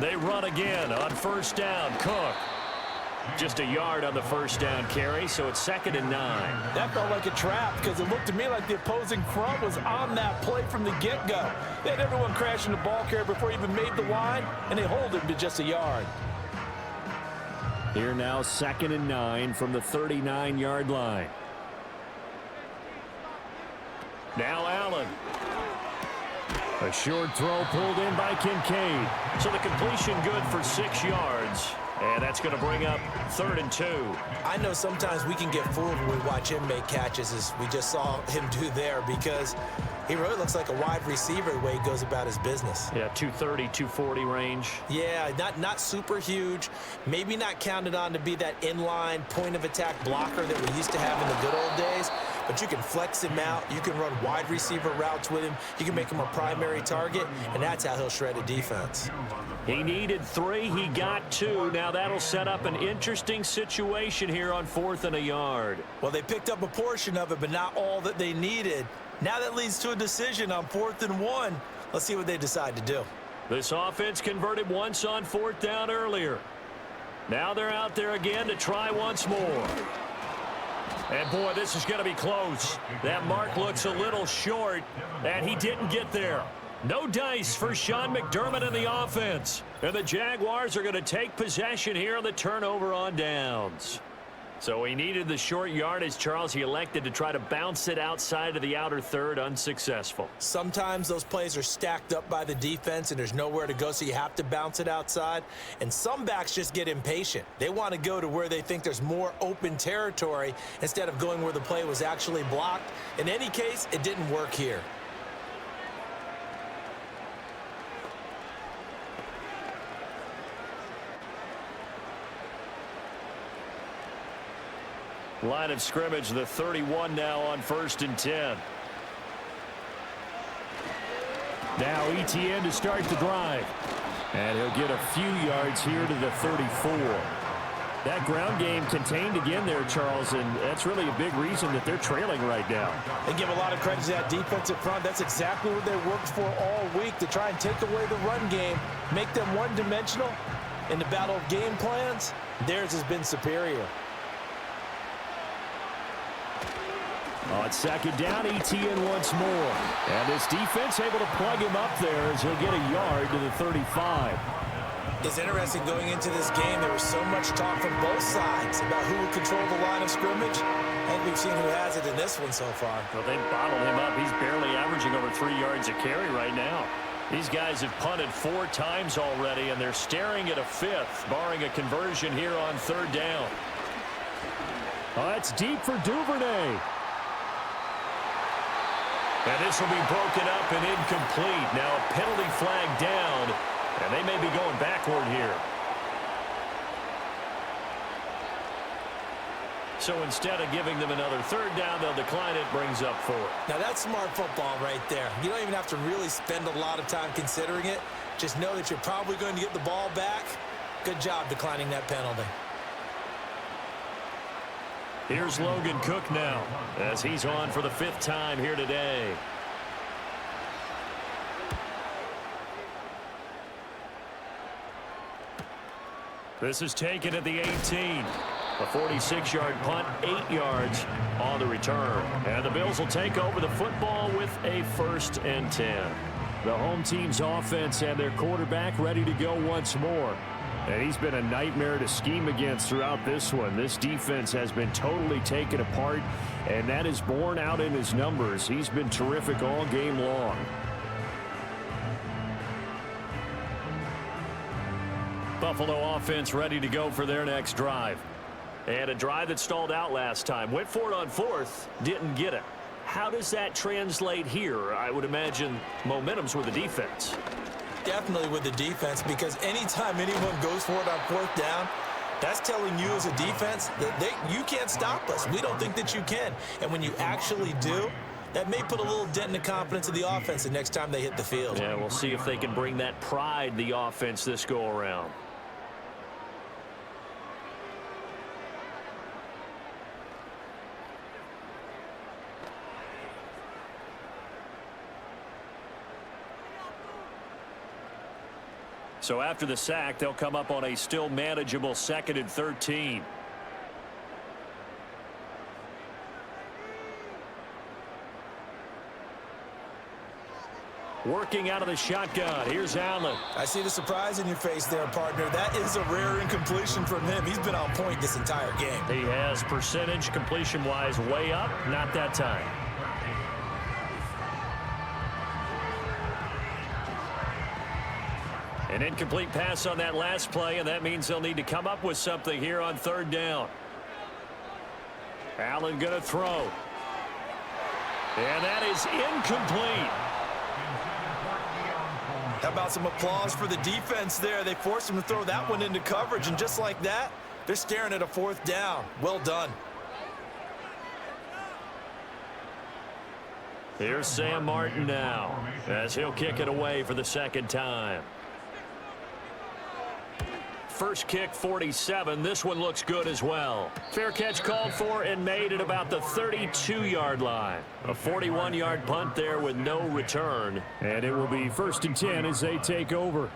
They run again on 1st down. Cook. Just a yard on the 1st down carry, so it's 2nd and 9. That felt like a trap because it looked to me like the opposing front was on that play from the get-go. They had everyone crashing the ball carrier before he even made the line, and they hold him to just a yard. Here now, 2nd and 9 from the 39-yard line. Now Allen. A short throw pulled in by Kincaid. So the completion good for 6 yards. And that's going to bring up 3rd and 2. I know sometimes we can get fooled when we watch him make catches, as we just saw him do there, because he really looks like a wide receiver the way he goes about his business. Yeah, 230, 240 range. Yeah, not super huge. Maybe not counted on to be that inline point-of-attack blocker that we used to have in the good old days. But you can flex him out. You can run wide receiver routes with him. You can make him a primary target, and that's how he'll shred a defense. He needed 3. He got 2. Now that'll set up an interesting situation here on 4th and a yard. Well, they picked up a portion of it, but not all that they needed. Now that leads to a decision on 4th and 1. Let's see what they decide to do. This offense converted once on 4th down earlier. Now they're out there again to try once more. And, boy, this is going to be close. That mark looks a little short, and he didn't get there. No dice for Sean McDermott in the offense. And the Jaguars are going to take possession here on the turnover on downs. So he needed the short yardage, Charles. He elected to try to bounce it outside of the outer third, unsuccessful. Sometimes those plays are stacked up by the defense and there's nowhere to go, so you have to bounce it outside. And some backs just get impatient. They want to go to where they think there's more open territory instead of going where the play was actually blocked. In any case, it didn't work here. Line of scrimmage, the 31 now on 1st and 10. Now ETN to start the drive. And he'll get a few yards here to the 34. That ground game contained again there, Charles, and that's really a big reason that they're trailing right now. They give a lot of credit to that defensive front. That's exactly what they worked for all week, to try and take away the run game, make them one-dimensional. In the battle of game plans, theirs has been superior. On 2nd down, ETN once more. And this defense able to plug him up there as he'll get a yard to the 35. It's interesting going into this game. There was so much talk from both sides about who would control the line of scrimmage. I think we've seen who has it in this one so far. Well, they bottled him up. He's barely averaging over 3 yards a carry right now. These guys have punted 4 times already, and they're staring at a 5th, barring a conversion here on 3rd down. Oh, that's deep for Duvernay. And this will be broken up and incomplete. Now a penalty flag down, and they may be going backward here. So instead of giving them another third down, they'll decline it, brings up 4. Now that's smart football right there. You don't even have to really spend a lot of time considering it. Just know that you're probably going to get the ball back. Good job declining that penalty. Here's Logan Cook now, as he's on for the 5th time here today. This is taken at the 18. A 46-yard punt, 8 yards on the return. And the Bills will take over the football with a 1st and 10. The home team's offense and their quarterback ready to go once more. And he's been a nightmare to scheme against throughout this one. This defense has been totally taken apart, and that is borne out in his numbers. He's been terrific all game long. Buffalo offense ready to go for their next drive. And a drive that stalled out last time. Went for it on 4th, didn't get it. How does that translate here? I would imagine momentum's with the defense. Definitely with the defense, because anytime anyone goes for it on 4th down, that's telling you as a defense that you can't stop us. We don't think that you can. And when you actually do, that may put a little dent in the confidence of the offense the next time they hit the field. Yeah, we'll see if they can bring that pride, the offense, this go-around. So after the sack, they'll come up on a still manageable 2nd and 13. Working out of the shotgun. Here's Allen. I see the surprise in your face there, partner. That is a rare incompletion from him. He's been on point this entire game. He has percentage completion-wise way up. Not that time. An incomplete pass on that last play, and that means they'll need to come up with something here on 3rd down. Allen going to throw. And that is incomplete. How about some applause for the defense there? They forced him to throw that one into coverage, and just like that, they're staring at a 4th down. Well done. Here's Sam Martin now, as he'll kick it away for the 2nd time. First kick, 47. This one looks good as well. Fair catch called for and made at about the 32-yard line. A 41-yard punt there with no return. And it will be 1st and 10 as they take over.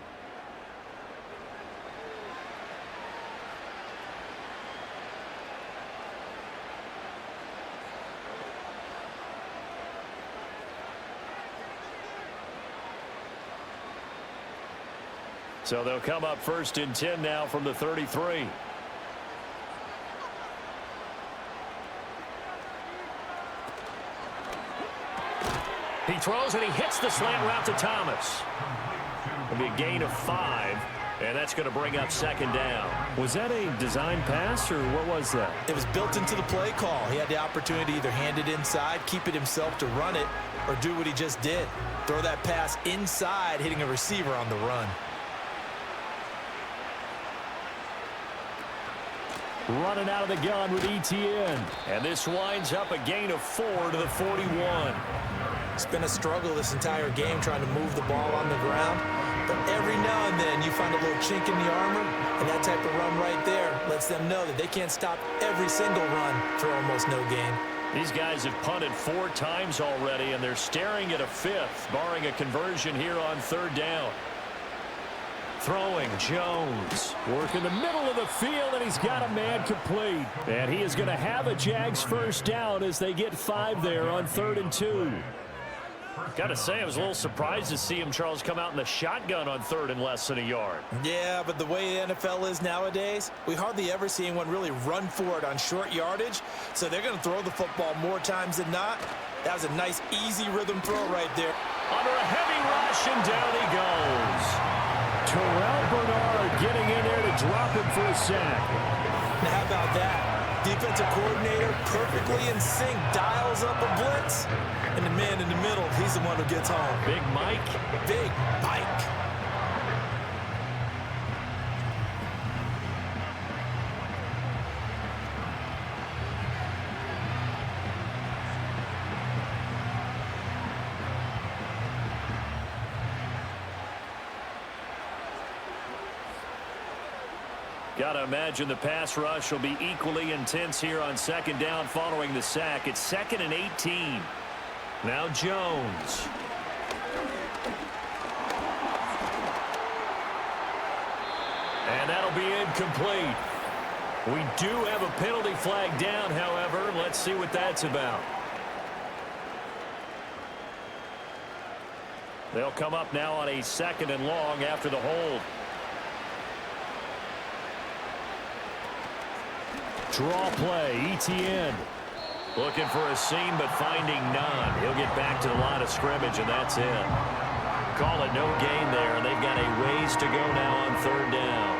So they'll come up 1st and 10 now from the 33. He throws and he hits the slant route to Thomas. It'll be a gain of 5, and that's going to bring up 2nd down. Was that a design pass, or what was that? It was built into the play call. He had the opportunity to either hand it inside, keep it himself to run it, or do what he just did. Throw that pass inside, hitting a receiver on the run. Running out of the gun with Etienne. And this winds up a gain of 4 to the 41. It's been a struggle this entire game trying to move the ball on the ground. But every now and then you find a little chink in the armor, and that type of run right there lets them know that they can't stop every single run for almost no gain. These guys have punted 4 times already, and they're staring at a 5th, barring a conversion here on 3rd down. Throwing, Jones. Work in the middle of the field, and he's got a man complete. And he is going to have a Jags 1st down as they get 5 there on 3rd and 2. Got to say, I was a little surprised to see him, Charles, come out in the shotgun on 3rd and less than a yard. Yeah, but the way the NFL is nowadays, we hardly ever see anyone really run for it on short yardage. So they're going to throw the football more times than not. That was a nice, easy rhythm throw right there. Under a heavy rush, and down he goes. Terrell Bernard getting in there to drop him for a sack. Now, how about that? Defensive coordinator perfectly in sync, dials up a blitz, and the man in the middle, he's the one who gets home. Big Mike. Big Mike. Got to imagine the pass rush will be equally intense here on second down following the sack. It's 2nd and 18. Now Jones. And that'll be incomplete. We do have a penalty flag down, however. Let's see what that's about. They'll come up now on a 2nd and long after the hold. Draw play, ETN. Looking for a seam, but finding none. He'll get back to the line of scrimmage, and that's it. Call it no gain there, and they've got a ways to go now on 3rd down.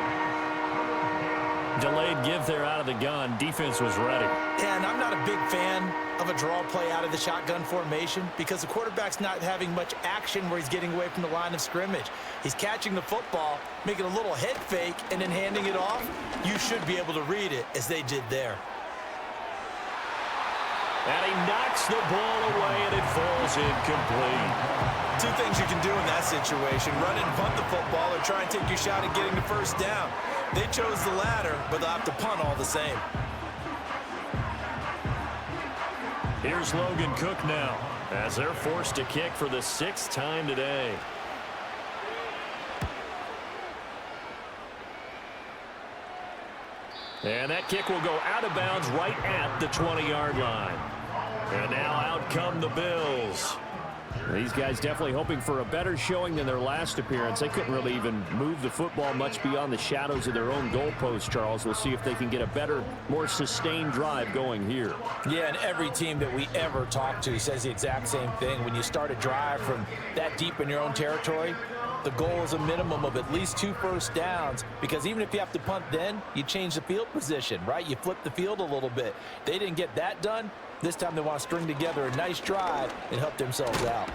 Delayed give there out of the gun. Defense was ready. Yeah, and I'm not a big fan of a draw play out of the shotgun formation because the quarterback's not having much action where he's getting away from the line of scrimmage. He's catching the football, making a little head fake, and then handing it off. You should be able to read it as they did there. And he knocks the ball away, and it falls incomplete. Two things you can do in that situation: run and punt the football, or try and take your shot at getting the first down. They chose the latter, but they'll have to punt all the same. Here's Logan Cook now, as they're forced to kick for the 6th time today. And that kick will go out of bounds right at the 20-yard line. And now out come the Bills. These guys definitely hoping for a better showing than their last appearance. They couldn't really even move the football much beyond the shadows of their own goalpost, Charles. We'll see if they can get a better, more sustained drive going here. Yeah, and every team that we ever talk to says the exact same thing. When you start a drive from that deep in your own territory, the goal is a minimum of at least 2 first downs, because even if you have to punt then, you change the field position, right? You flip the field a little bit. They didn't get that done. This time they want to string together a nice drive and help themselves out.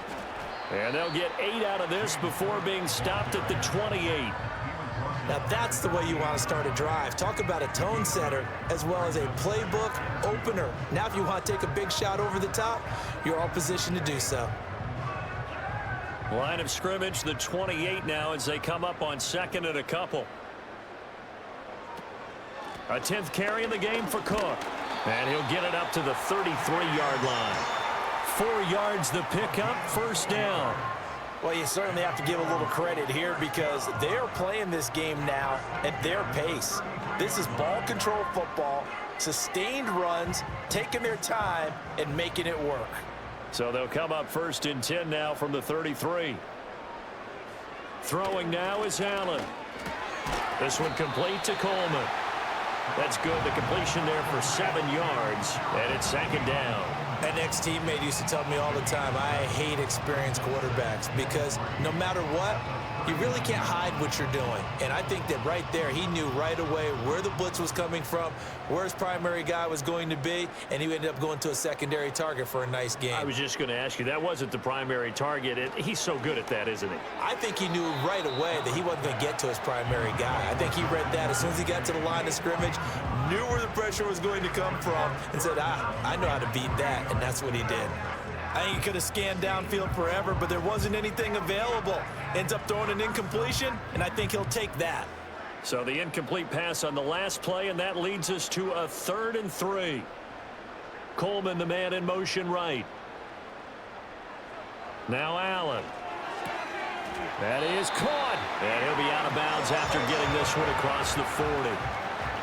And they'll get 8 out of this before being stopped at the 28. Now that's the way you want to start a drive. Talk about a tone setter as well as a playbook opener. Now if you want to take a big shot over the top, you're all positioned to do so. Line of scrimmage, the 28 now as they come up on 2nd and a couple. A 10th carry in the game for Cook. And he'll get it up to the 33-yard line. 4 yards the pickup, first down. Well, you certainly have to give a little credit here because they're playing this game now at their pace. This is ball control football, sustained runs, taking their time and making it work. So they'll come up 1st and 10 now from the 33. Throwing now is Allen. This one complete to Coleman. That's good. The completion there for 7 yards, and it's 2nd down. An ex-teammate used to tell me all the time, I hate experienced quarterbacks because no matter what, you really can't hide what you're doing. And I think that right there, he knew right away where the blitz was coming from, where his primary guy was going to be, and he ended up going to a secondary target for a nice game. I was just going to ask you, that wasn't the primary target. He's so good at that, isn't he? I think he knew right away that he wasn't going to get to his primary guy. I think he read that as soon as he got to the line of scrimmage, knew where the pressure was going to come from, and said, I know how to beat that, and that's what he did. I think he could have scanned downfield forever, but there wasn't anything available. Ends up throwing an incompletion, and I think he'll take that. So the incomplete pass on the last play, and that leads us to a 3rd and 3. Coleman, the man in motion right. Now Allen. That is caught. And he'll be out of bounds after getting this one across the 40.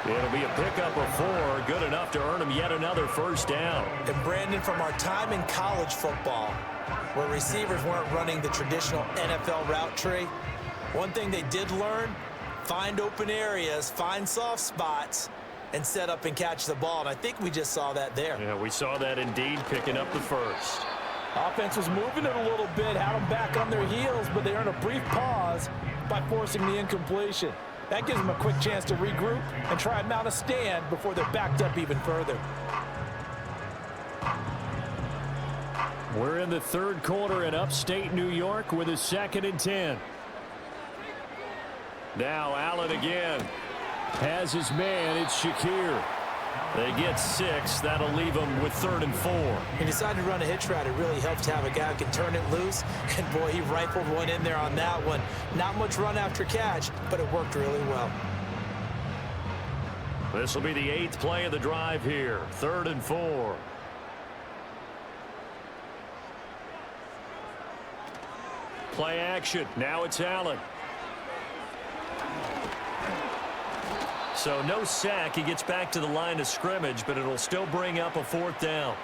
It'll be a pickup of 4, good enough to earn him yet another first down. And Brandon, from our time in college football, where receivers weren't running the traditional NFL route tree, one thing they did learn, find open areas, find soft spots, and set up and catch the ball. And I think we just saw that there. Yeah, we saw that indeed, picking up the first. Offense was moving it a little bit, had them back on their heels, but they earned a brief pause by forcing the incompletion. That gives them a quick chance to regroup and try and mount a stand before they're backed up even further. We're in the third quarter in upstate New York with a 2nd and 10. Now Allen again. Has his man. It's Shakir. They get 6. That'll leave them with 3rd and 4. He decided to run a hitch route. It really helps to have a guy who can turn it loose. And, boy, he rifled one in there on that one. Not much run after catch, but it worked really well. This will be the 8th play of the drive here. 3rd and 4. Play action. Now it's Allen. So no sack. He gets back to the line of scrimmage, but it'll still bring up a 4th down.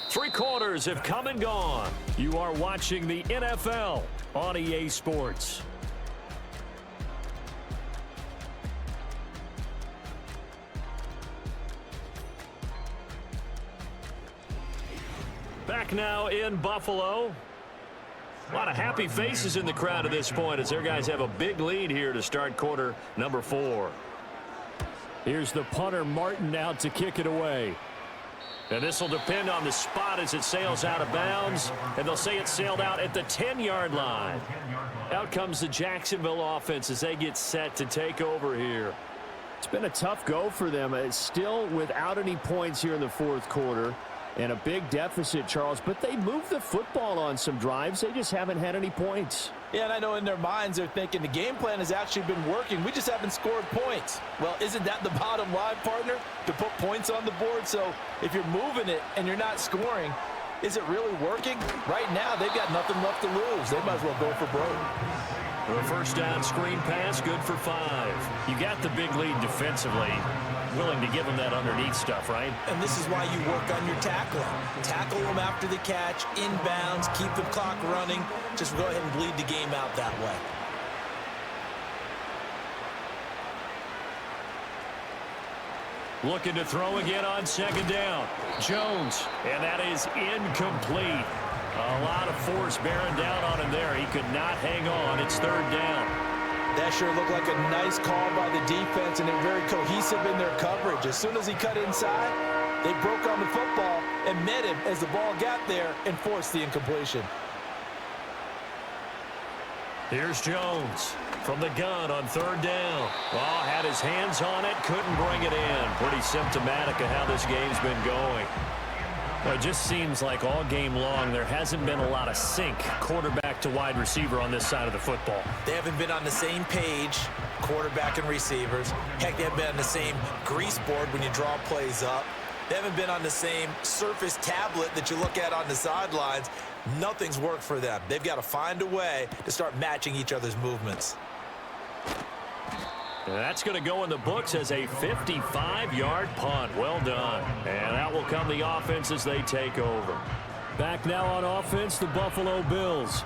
3 quarters have come and gone. You are watching the NFL on EA Sports. Back now in Buffalo. A lot of happy faces in the crowd at this point as their guys have a big lead here to start quarter number 4. Here's the punter Martin out to kick it away. And this will depend on the spot as it sails out of bounds. And they'll say it sailed out at the 10-yard line. Out comes the Jacksonville offense as they get set to take over here. It's been a tough go for them. It's still without any points here in the 4th quarter. And a big deficit, Charles, but they moved the football on some drives. They just haven't had any points. Yeah, and I know in their minds they're thinking the game plan has actually been working. We just haven't scored points. Well, isn't that the bottom line, partner? To put points on the board? So if you're moving it and you're not scoring, is it really working? Right now, they've got nothing left to lose. They might as well go for broke. A first down screen pass, good for 5. You got the big lead defensively. Willing to give them that underneath stuff, right? And this is why you work on your tackling. Tackle them after the catch, inbounds, keep the clock running. Just go ahead and bleed the game out that way. Looking to throw again on 2nd down. Jones, and that is incomplete. A lot of force bearing down on him there. He could not hang on. It's 3rd down. That sure looked like a nice call by the defense, and they're very cohesive in their coverage. As soon as he cut inside, they broke on the football and met him as the ball got there and forced the incompletion. Here's Jones from the gun on 3rd down. Oh, had his hands on it, couldn't bring it in. Pretty symptomatic of how this game's been going. Well, it just seems like all game long there hasn't been a lot of sync quarterback to wide receiver on this side of the football. They haven't been on the same page, quarterback and receivers. Heck, they haven't been on the same grease board when you draw plays up. They haven't been on the same surface tablet that you look at on the sidelines. Nothing's worked for them. They've got to find a way to start matching each other's movements. And that's going to go in the books as a 55-yard punt. Well done. And that will come the offense as they take over. Back now on offense, the Buffalo Bills.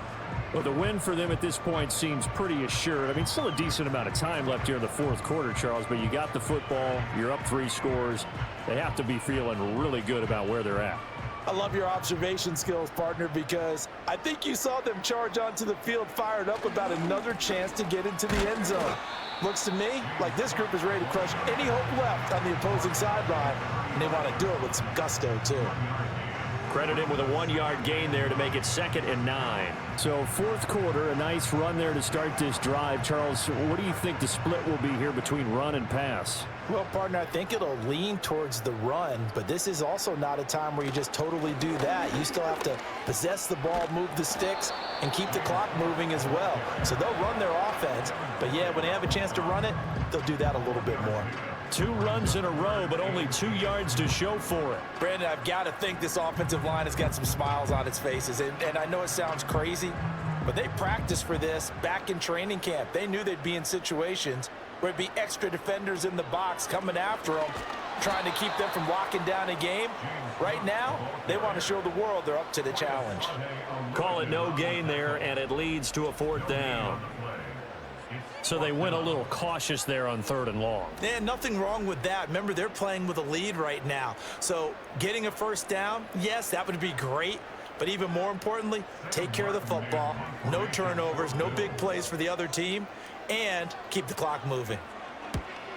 Well, the win for them at this point seems pretty assured. I mean, still a decent amount of time left here in the 4th quarter, Charles, but you got the football. You're up 3 scores. They have to be feeling really good about where they're at. I love your observation skills, partner, because I think you saw them charge onto the field fired up about another chance to get into the end zone. Looks to me like this group is ready to crush any hope left on the opposing sideline, and they want to do it with some gusto, too. Credit him with a 1-yard gain there to make it 2nd and 9. So 4th quarter, a nice run there to start this drive. Charles, what do you think the split will be here between run and pass? Well, partner, I think it'll lean towards the run, but this is also not a time where you just totally do that. You still have to possess the ball, move the sticks, and keep the clock moving as well. So they'll run their offense, but yeah, when they have a chance to run it, they'll do that a little bit more. 2 runs in a row, but only 2 yards to show for it. Brandon, I've got to think this offensive line has got some smiles on its faces, and I know it sounds crazy, but they practiced for this back in training camp. They knew they'd be in situations where it'd be extra defenders in the box coming after them, trying to keep them from locking down a game. Right now, they want to show the world they're up to the challenge. Call it no gain there, and it leads to a 4th down. So they went a little cautious there on 3rd and long. Yeah, nothing wrong with that. Remember, they're playing with a lead right now. So getting a first down, yes, that would be great. But even more importantly, take care of the football, no turnovers, no big plays for the other team, and keep the clock moving.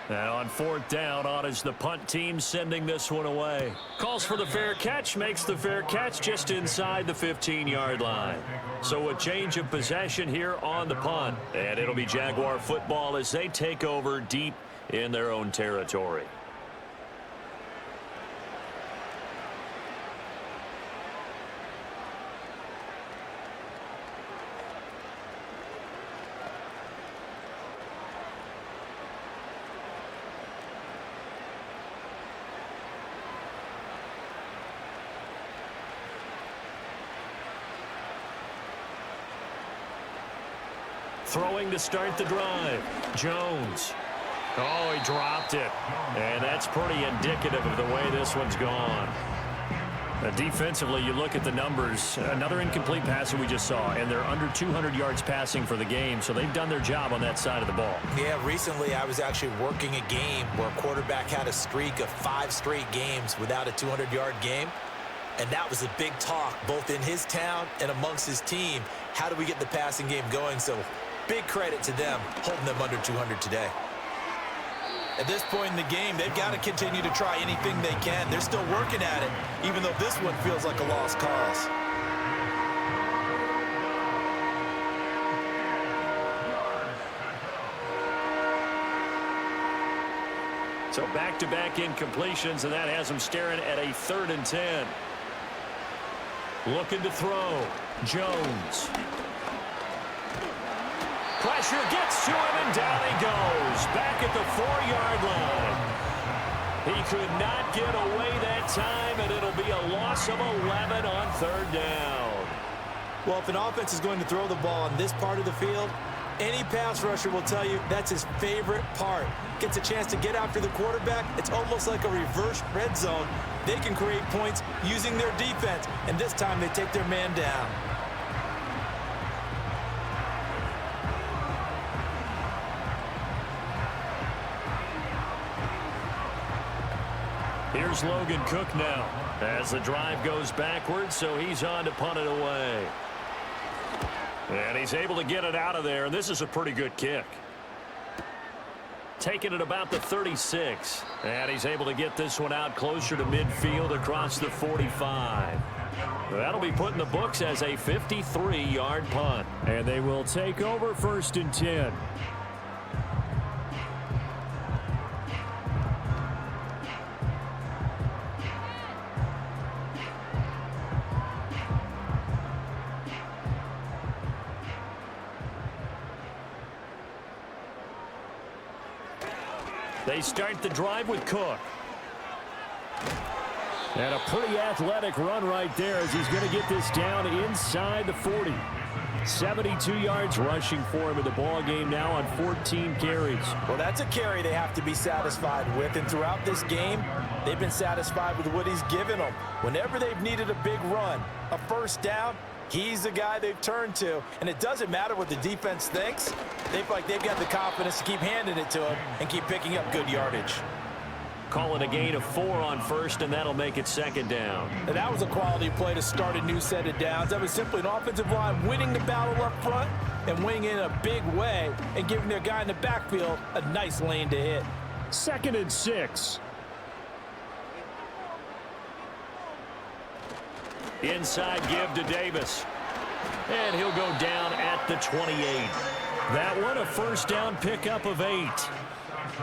And on 4th down, on is the punt team sending this one away. Calls for the fair catch, makes the fair catch just inside the 15-yard line. So a change of possession here on the punt. And it'll be Jaguar football as they take over deep in their own territory. Throwing to start the drive. Jones. Oh, he dropped it. And that's pretty indicative of the way this one's gone. Defensively, you look at the numbers. Another incomplete pass that we just saw, and they're under 200 yards passing for the game, so they've done their job on that side of the ball. Yeah, recently I was actually working a game where a quarterback had a streak of 5 straight games without a 200-yard game. And that was a big talk, both in his town and amongst his team. How do we get the passing game going? So big credit to them, holding them under 200 today. At this point in the game, they've got to continue to try anything they can. They're still working at it, even though this one feels like a lost cause. So back-to-back incompletions, and that has them staring at a 3rd and 10. Looking to throw. Jones. Pressure gets to him, and down he goes. Back at the 4-yard line. He could not get away that time, and it'll be a loss of 11 on 3rd down. Well, if an offense is going to throw the ball on this part of the field, any pass rusher will tell you that's his favorite part. Gets a chance to get after the quarterback. It's almost like a reverse red zone. They can create points using their defense, and this time they take their man down. Here's Logan Cook now as the drive goes backwards, so he's on to punt it away. And he's able to get it out of there, and this is a pretty good kick. Taking it about the 36, and he's able to get this one out closer to midfield across the 45. That'll be put in the books as a 53-yard punt. And they will take over 1st and 10. They start the drive with Cook. And a pretty athletic run right there as he's going to get this down inside the 40. 72 yards rushing for him in the ball game now on 14 carries. Well, that's a carry they have to be satisfied with, and throughout this game, they've been satisfied with what he's given them. Whenever they've needed a big run, a 1st down, he's the guy they've turned to, and it doesn't matter what the defense thinks. They've got the confidence to keep handing it to him and keep picking up good yardage. Call it a gain of 4 on 1st, and that'll make it 2nd down. And that was a quality play to start a new set of downs. That was simply an offensive line winning the battle up front and winning in a big way and giving their guy in the backfield a nice lane to hit. 2nd and 6. Inside give to Davis. And he'll go down at the 28. That one a 1st down pickup of 8.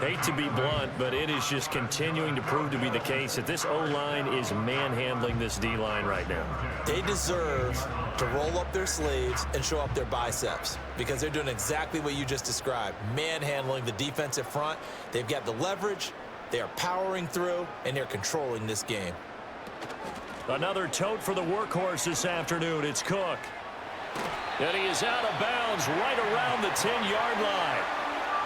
Hate to be blunt, but it is just continuing to prove to be the case that this O-line is manhandling this D-line right now. They deserve to roll up their sleeves and show up their biceps because they're doing exactly what you just described, manhandling the defensive front. They've got the leverage, they are powering through, and they're controlling this game. Another tote for the workhorse this afternoon. It's Cook. And he is out of bounds right around the 10-yard line.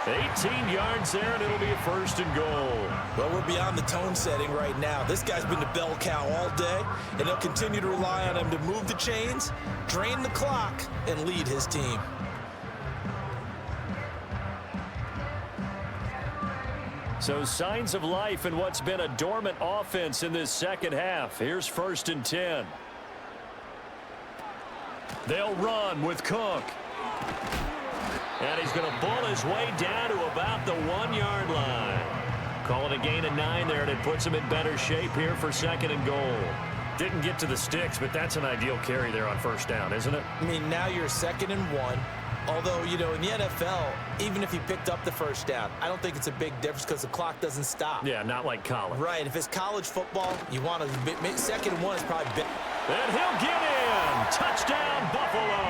18 yards there, and it'll be a 1st and goal. Well, we're beyond the tone setting right now. This guy's been the bell cow all day, and they'll continue to rely on him to move the chains, drain the clock, and lead his team. So signs of life in what's been a dormant offense in this 2nd half. Here's 1st and 10. They'll run with Cook. And he's going to bull his way down to about the 1-yard line. Calling a gain of 9 there, and it puts him in better shape here for 2nd and goal. Didn't get to the sticks, but that's an ideal carry there on 1st down, isn't it? I mean, now you're 2nd and 1. Although, you know, in the NFL, even if he picked up the 1st down, I don't think it's a big difference because the clock doesn't stop. Yeah, not like college. Right. If it's college football, you want to 2nd and 1 is probably big. And he'll get in. Touchdown, Buffalo.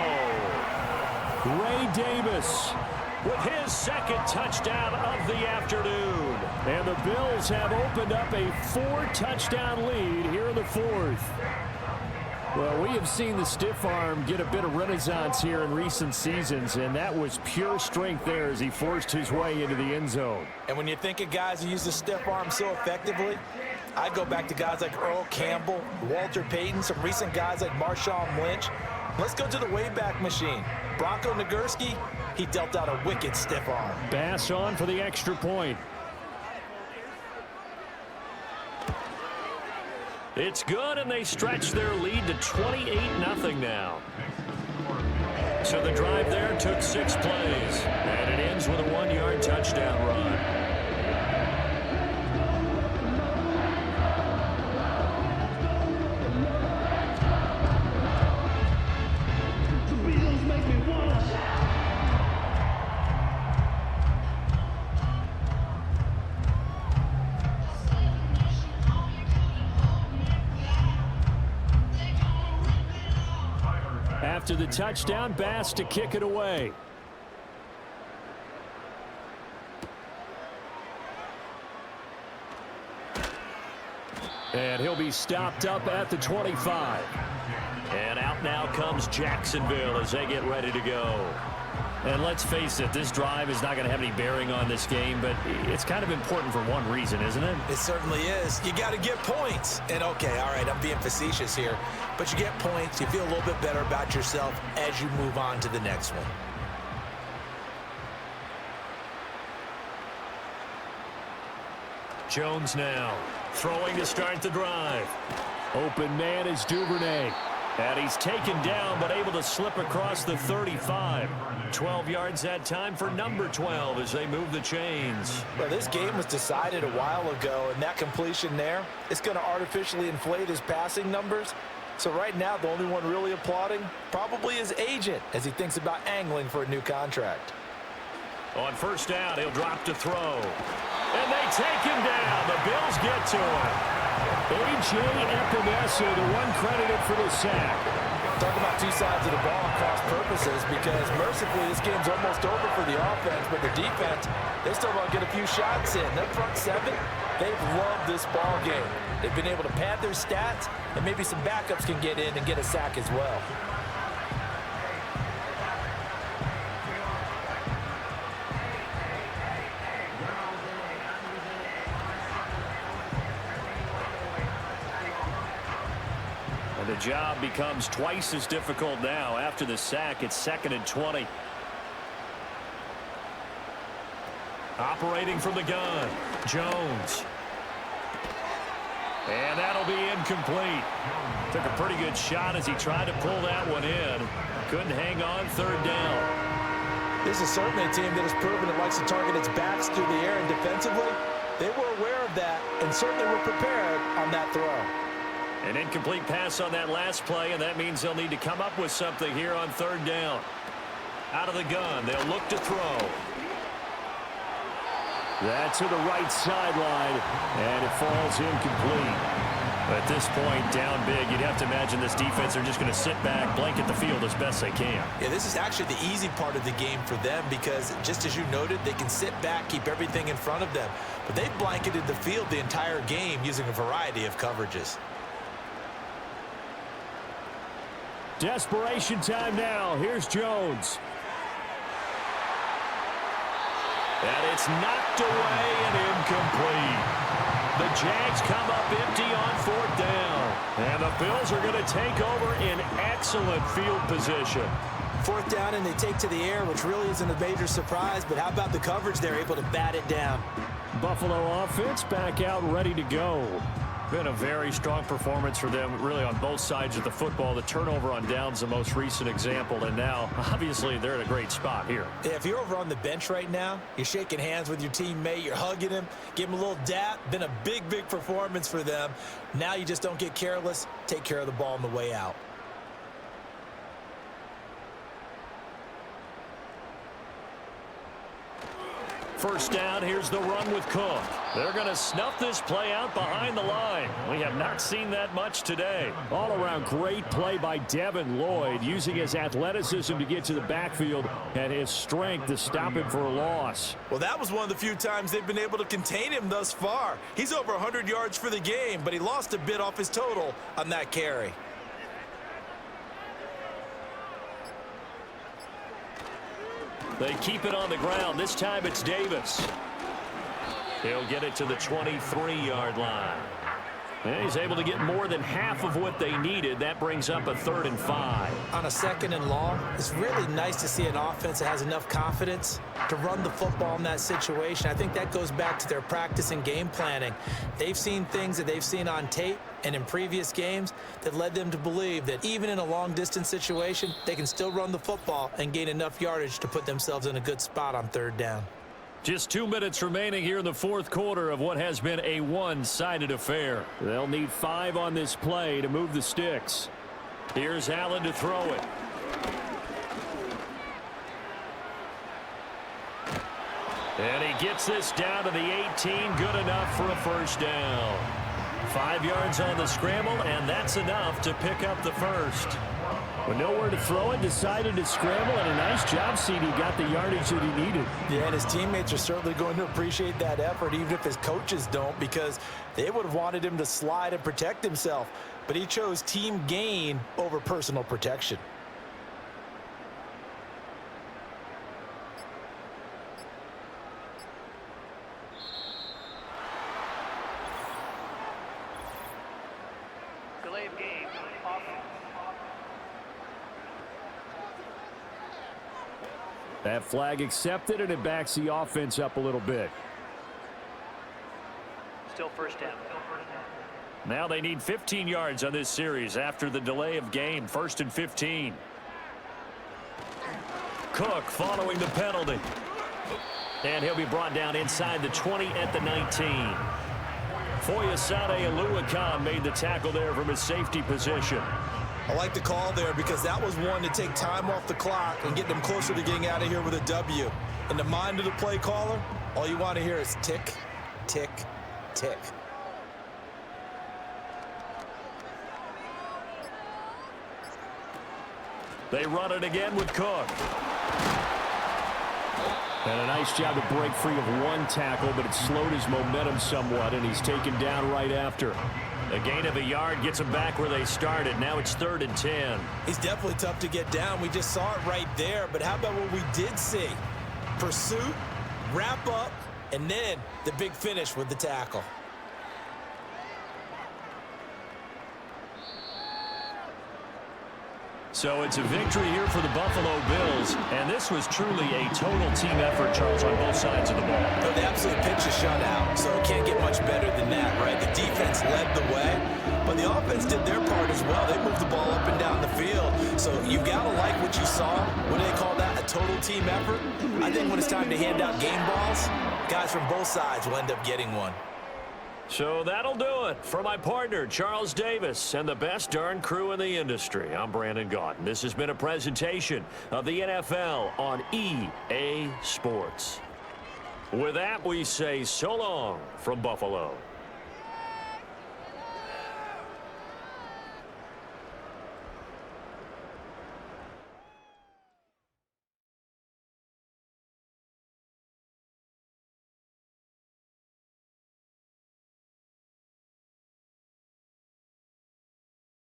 Ray Davis With his 2nd touchdown of the afternoon. And the Bills have opened up a 4-touchdown lead here in the 4th. Well, we have seen the stiff arm get a bit of renaissance here in recent seasons, and that was pure strength there as he forced his way into the end zone. And when you think of guys who use the stiff arm so effectively, I go back to guys like Earl Campbell, Walter Payton, some recent guys like Marshawn Lynch. Let's go to the Wayback Machine. Bronco Nagurski, he dealt out a wicked stiff arm. Bass on for the extra point. It's good, and they stretch their lead to 28-0 now. So the drive there took 6 plays, and it ends with a 1-yard touchdown run. After the touchdown, Bass to kick it away. And he'll be stopped up at the 25. And out now comes Jacksonville as they get ready to go. And let's face it, this drive is not going to have any bearing on this game, but it's kind of important for one reason, isn't it? It certainly is. You got to get points. And okay, all right, I'm being facetious here, but you get points, you feel a little bit better about yourself as you move on to the next one. Jones now throwing to start the drive. Open man is Duvernay. And he's taken down, but able to slip across the 35. 12 yards that time for number 12 as they move the chains. Well, this game was decided a while ago, and that completion there is going to artificially inflate his passing numbers. So right now, the only one really applauding probably his agent as he thinks about angling for a new contract. On 1st down, he'll drop to throw. And they take him down. The Bills get to him. A.J. Epinesa, the one credited for the sack. Talk about two sides of the ball and cross purposes, because mercifully this game's almost over for the offense, but the defense, they still want to get a few shots in. Their front 7, they've loved this ball game. They've been able to pad their stats, and maybe some backups can get in and get a sack as well. The job becomes twice as difficult now. After the sack, it's 2nd and 20. Operating from the gun, Jones. And that'll be incomplete. Took a pretty good shot as he tried to pull that one in. Couldn't hang on 3rd down. This is certainly a team that has proven it likes to target its backs through the air, and defensively, they were aware of that and certainly were prepared on that throw. An incomplete pass on that last play, and that means they'll need to come up with something here on 3rd down. Out of the gun, they'll look to throw. That's to the right sideline, and it falls incomplete. At this point, down big, you'd have to imagine this defense are just going to sit back, blanket the field as best they can. Yeah, this is actually the easy part of the game for them, because just as you noted, they can sit back, keep everything in front of them. But they've blanketed the field the entire game using a variety of coverages. Desperation time now. Here's Jones. And it's knocked away and incomplete. The Jags come up empty on 4th down. And the Bills are going to take over in excellent field position. 4th down, and they take to the air, which really isn't a major surprise. But how about the coverage? They're able to bat it down. Buffalo offense back out ready to go. Been a very strong performance for them, really, on both sides of the football. The turnover on downs, the most recent example, and now, obviously, they're in a great spot here. Yeah, if you're over on the bench right now, you're shaking hands with your teammate, you're hugging him, give him a little dap. Been a big, big performance for them. Now you just don't get careless. Take care of the ball on the way out. First down, here's the run with Cook. They're going to snuff this play out behind the line. We have not seen that much today. All around great play by Devin Lloyd, using his athleticism to get to the backfield and his strength to stop him for a loss. Well, that was one of the few times they've been able to contain him thus far. He's over 100 yards for the game, but he lost a bit off his total on that carry. They keep it on the ground. This time it's Davis. He'll get it to the 23-yard line. And he's able to get more than half of what they needed. That brings up a 3rd and 5. On a 2nd and long, it's really nice to see an offense that has enough confidence to run the football in that situation. I think that goes back to their practice and game planning. They've seen things that they've seen on tape and in previous games that led them to believe that even in a long-distance situation, they can still run the football and gain enough yardage to put themselves in a good spot on 3rd down. Just 2 minutes remaining here in the 4th quarter of what has been a one-sided affair. They'll need 5 on this play to move the sticks. Here's Allen to throw it. And he gets this down to the 18. Good enough for a first down. 5 yards on the scramble, and that's enough to pick up the first. With nowhere to throw it, decided to scramble, and a nice job, CD. Got the yardage that he needed. Yeah, and his teammates are certainly going to appreciate that effort, even if his coaches don't, because they would have wanted him to slide and protect himself. But he chose team gain over personal protection. Delay of game. Offense. That flag accepted, and it backs the offense up a little bit. Still first down. Now they need 15 yards on this series after the delay of game. 1st and 15. Cook following the penalty. And he'll be brought down inside the 20 at the 19. Foyesade Oluwakan made the tackle there from his safety position. I like the call there because that was one to take time off the clock and get them closer to getting out of here with a W. In the mind of the play caller, all you want to hear is tick, tick, tick. They run it again with Cook. And a nice job to break free of one tackle, but it slowed his momentum somewhat, and he's taken down right after. A gain of a yard gets them back where they started. Now it's 3rd and 10. He's definitely tough to get down. We just saw it right there. But how about what we did see? Pursuit, wrap up, and then the big finish with the tackle. So it's a victory here for the Buffalo Bills, and this was truly a total team effort, Charles, on both sides of the ball. No, they absolutely pitched a shutout, so it can't get much better than that, right? The defense led the way, but the offense did their part as well. They moved the ball up and down the field, so you've got to like what you saw. What do they call that, a total team effort? I think when it's time to hand out game balls, guys from both sides will end up getting one. So that'll do it for my partner, Charles Davis, and the best darn crew in the industry. I'm Brandon Gaudin. This has been a presentation of the NFL on EA Sports. With that, we say so long from Buffalo.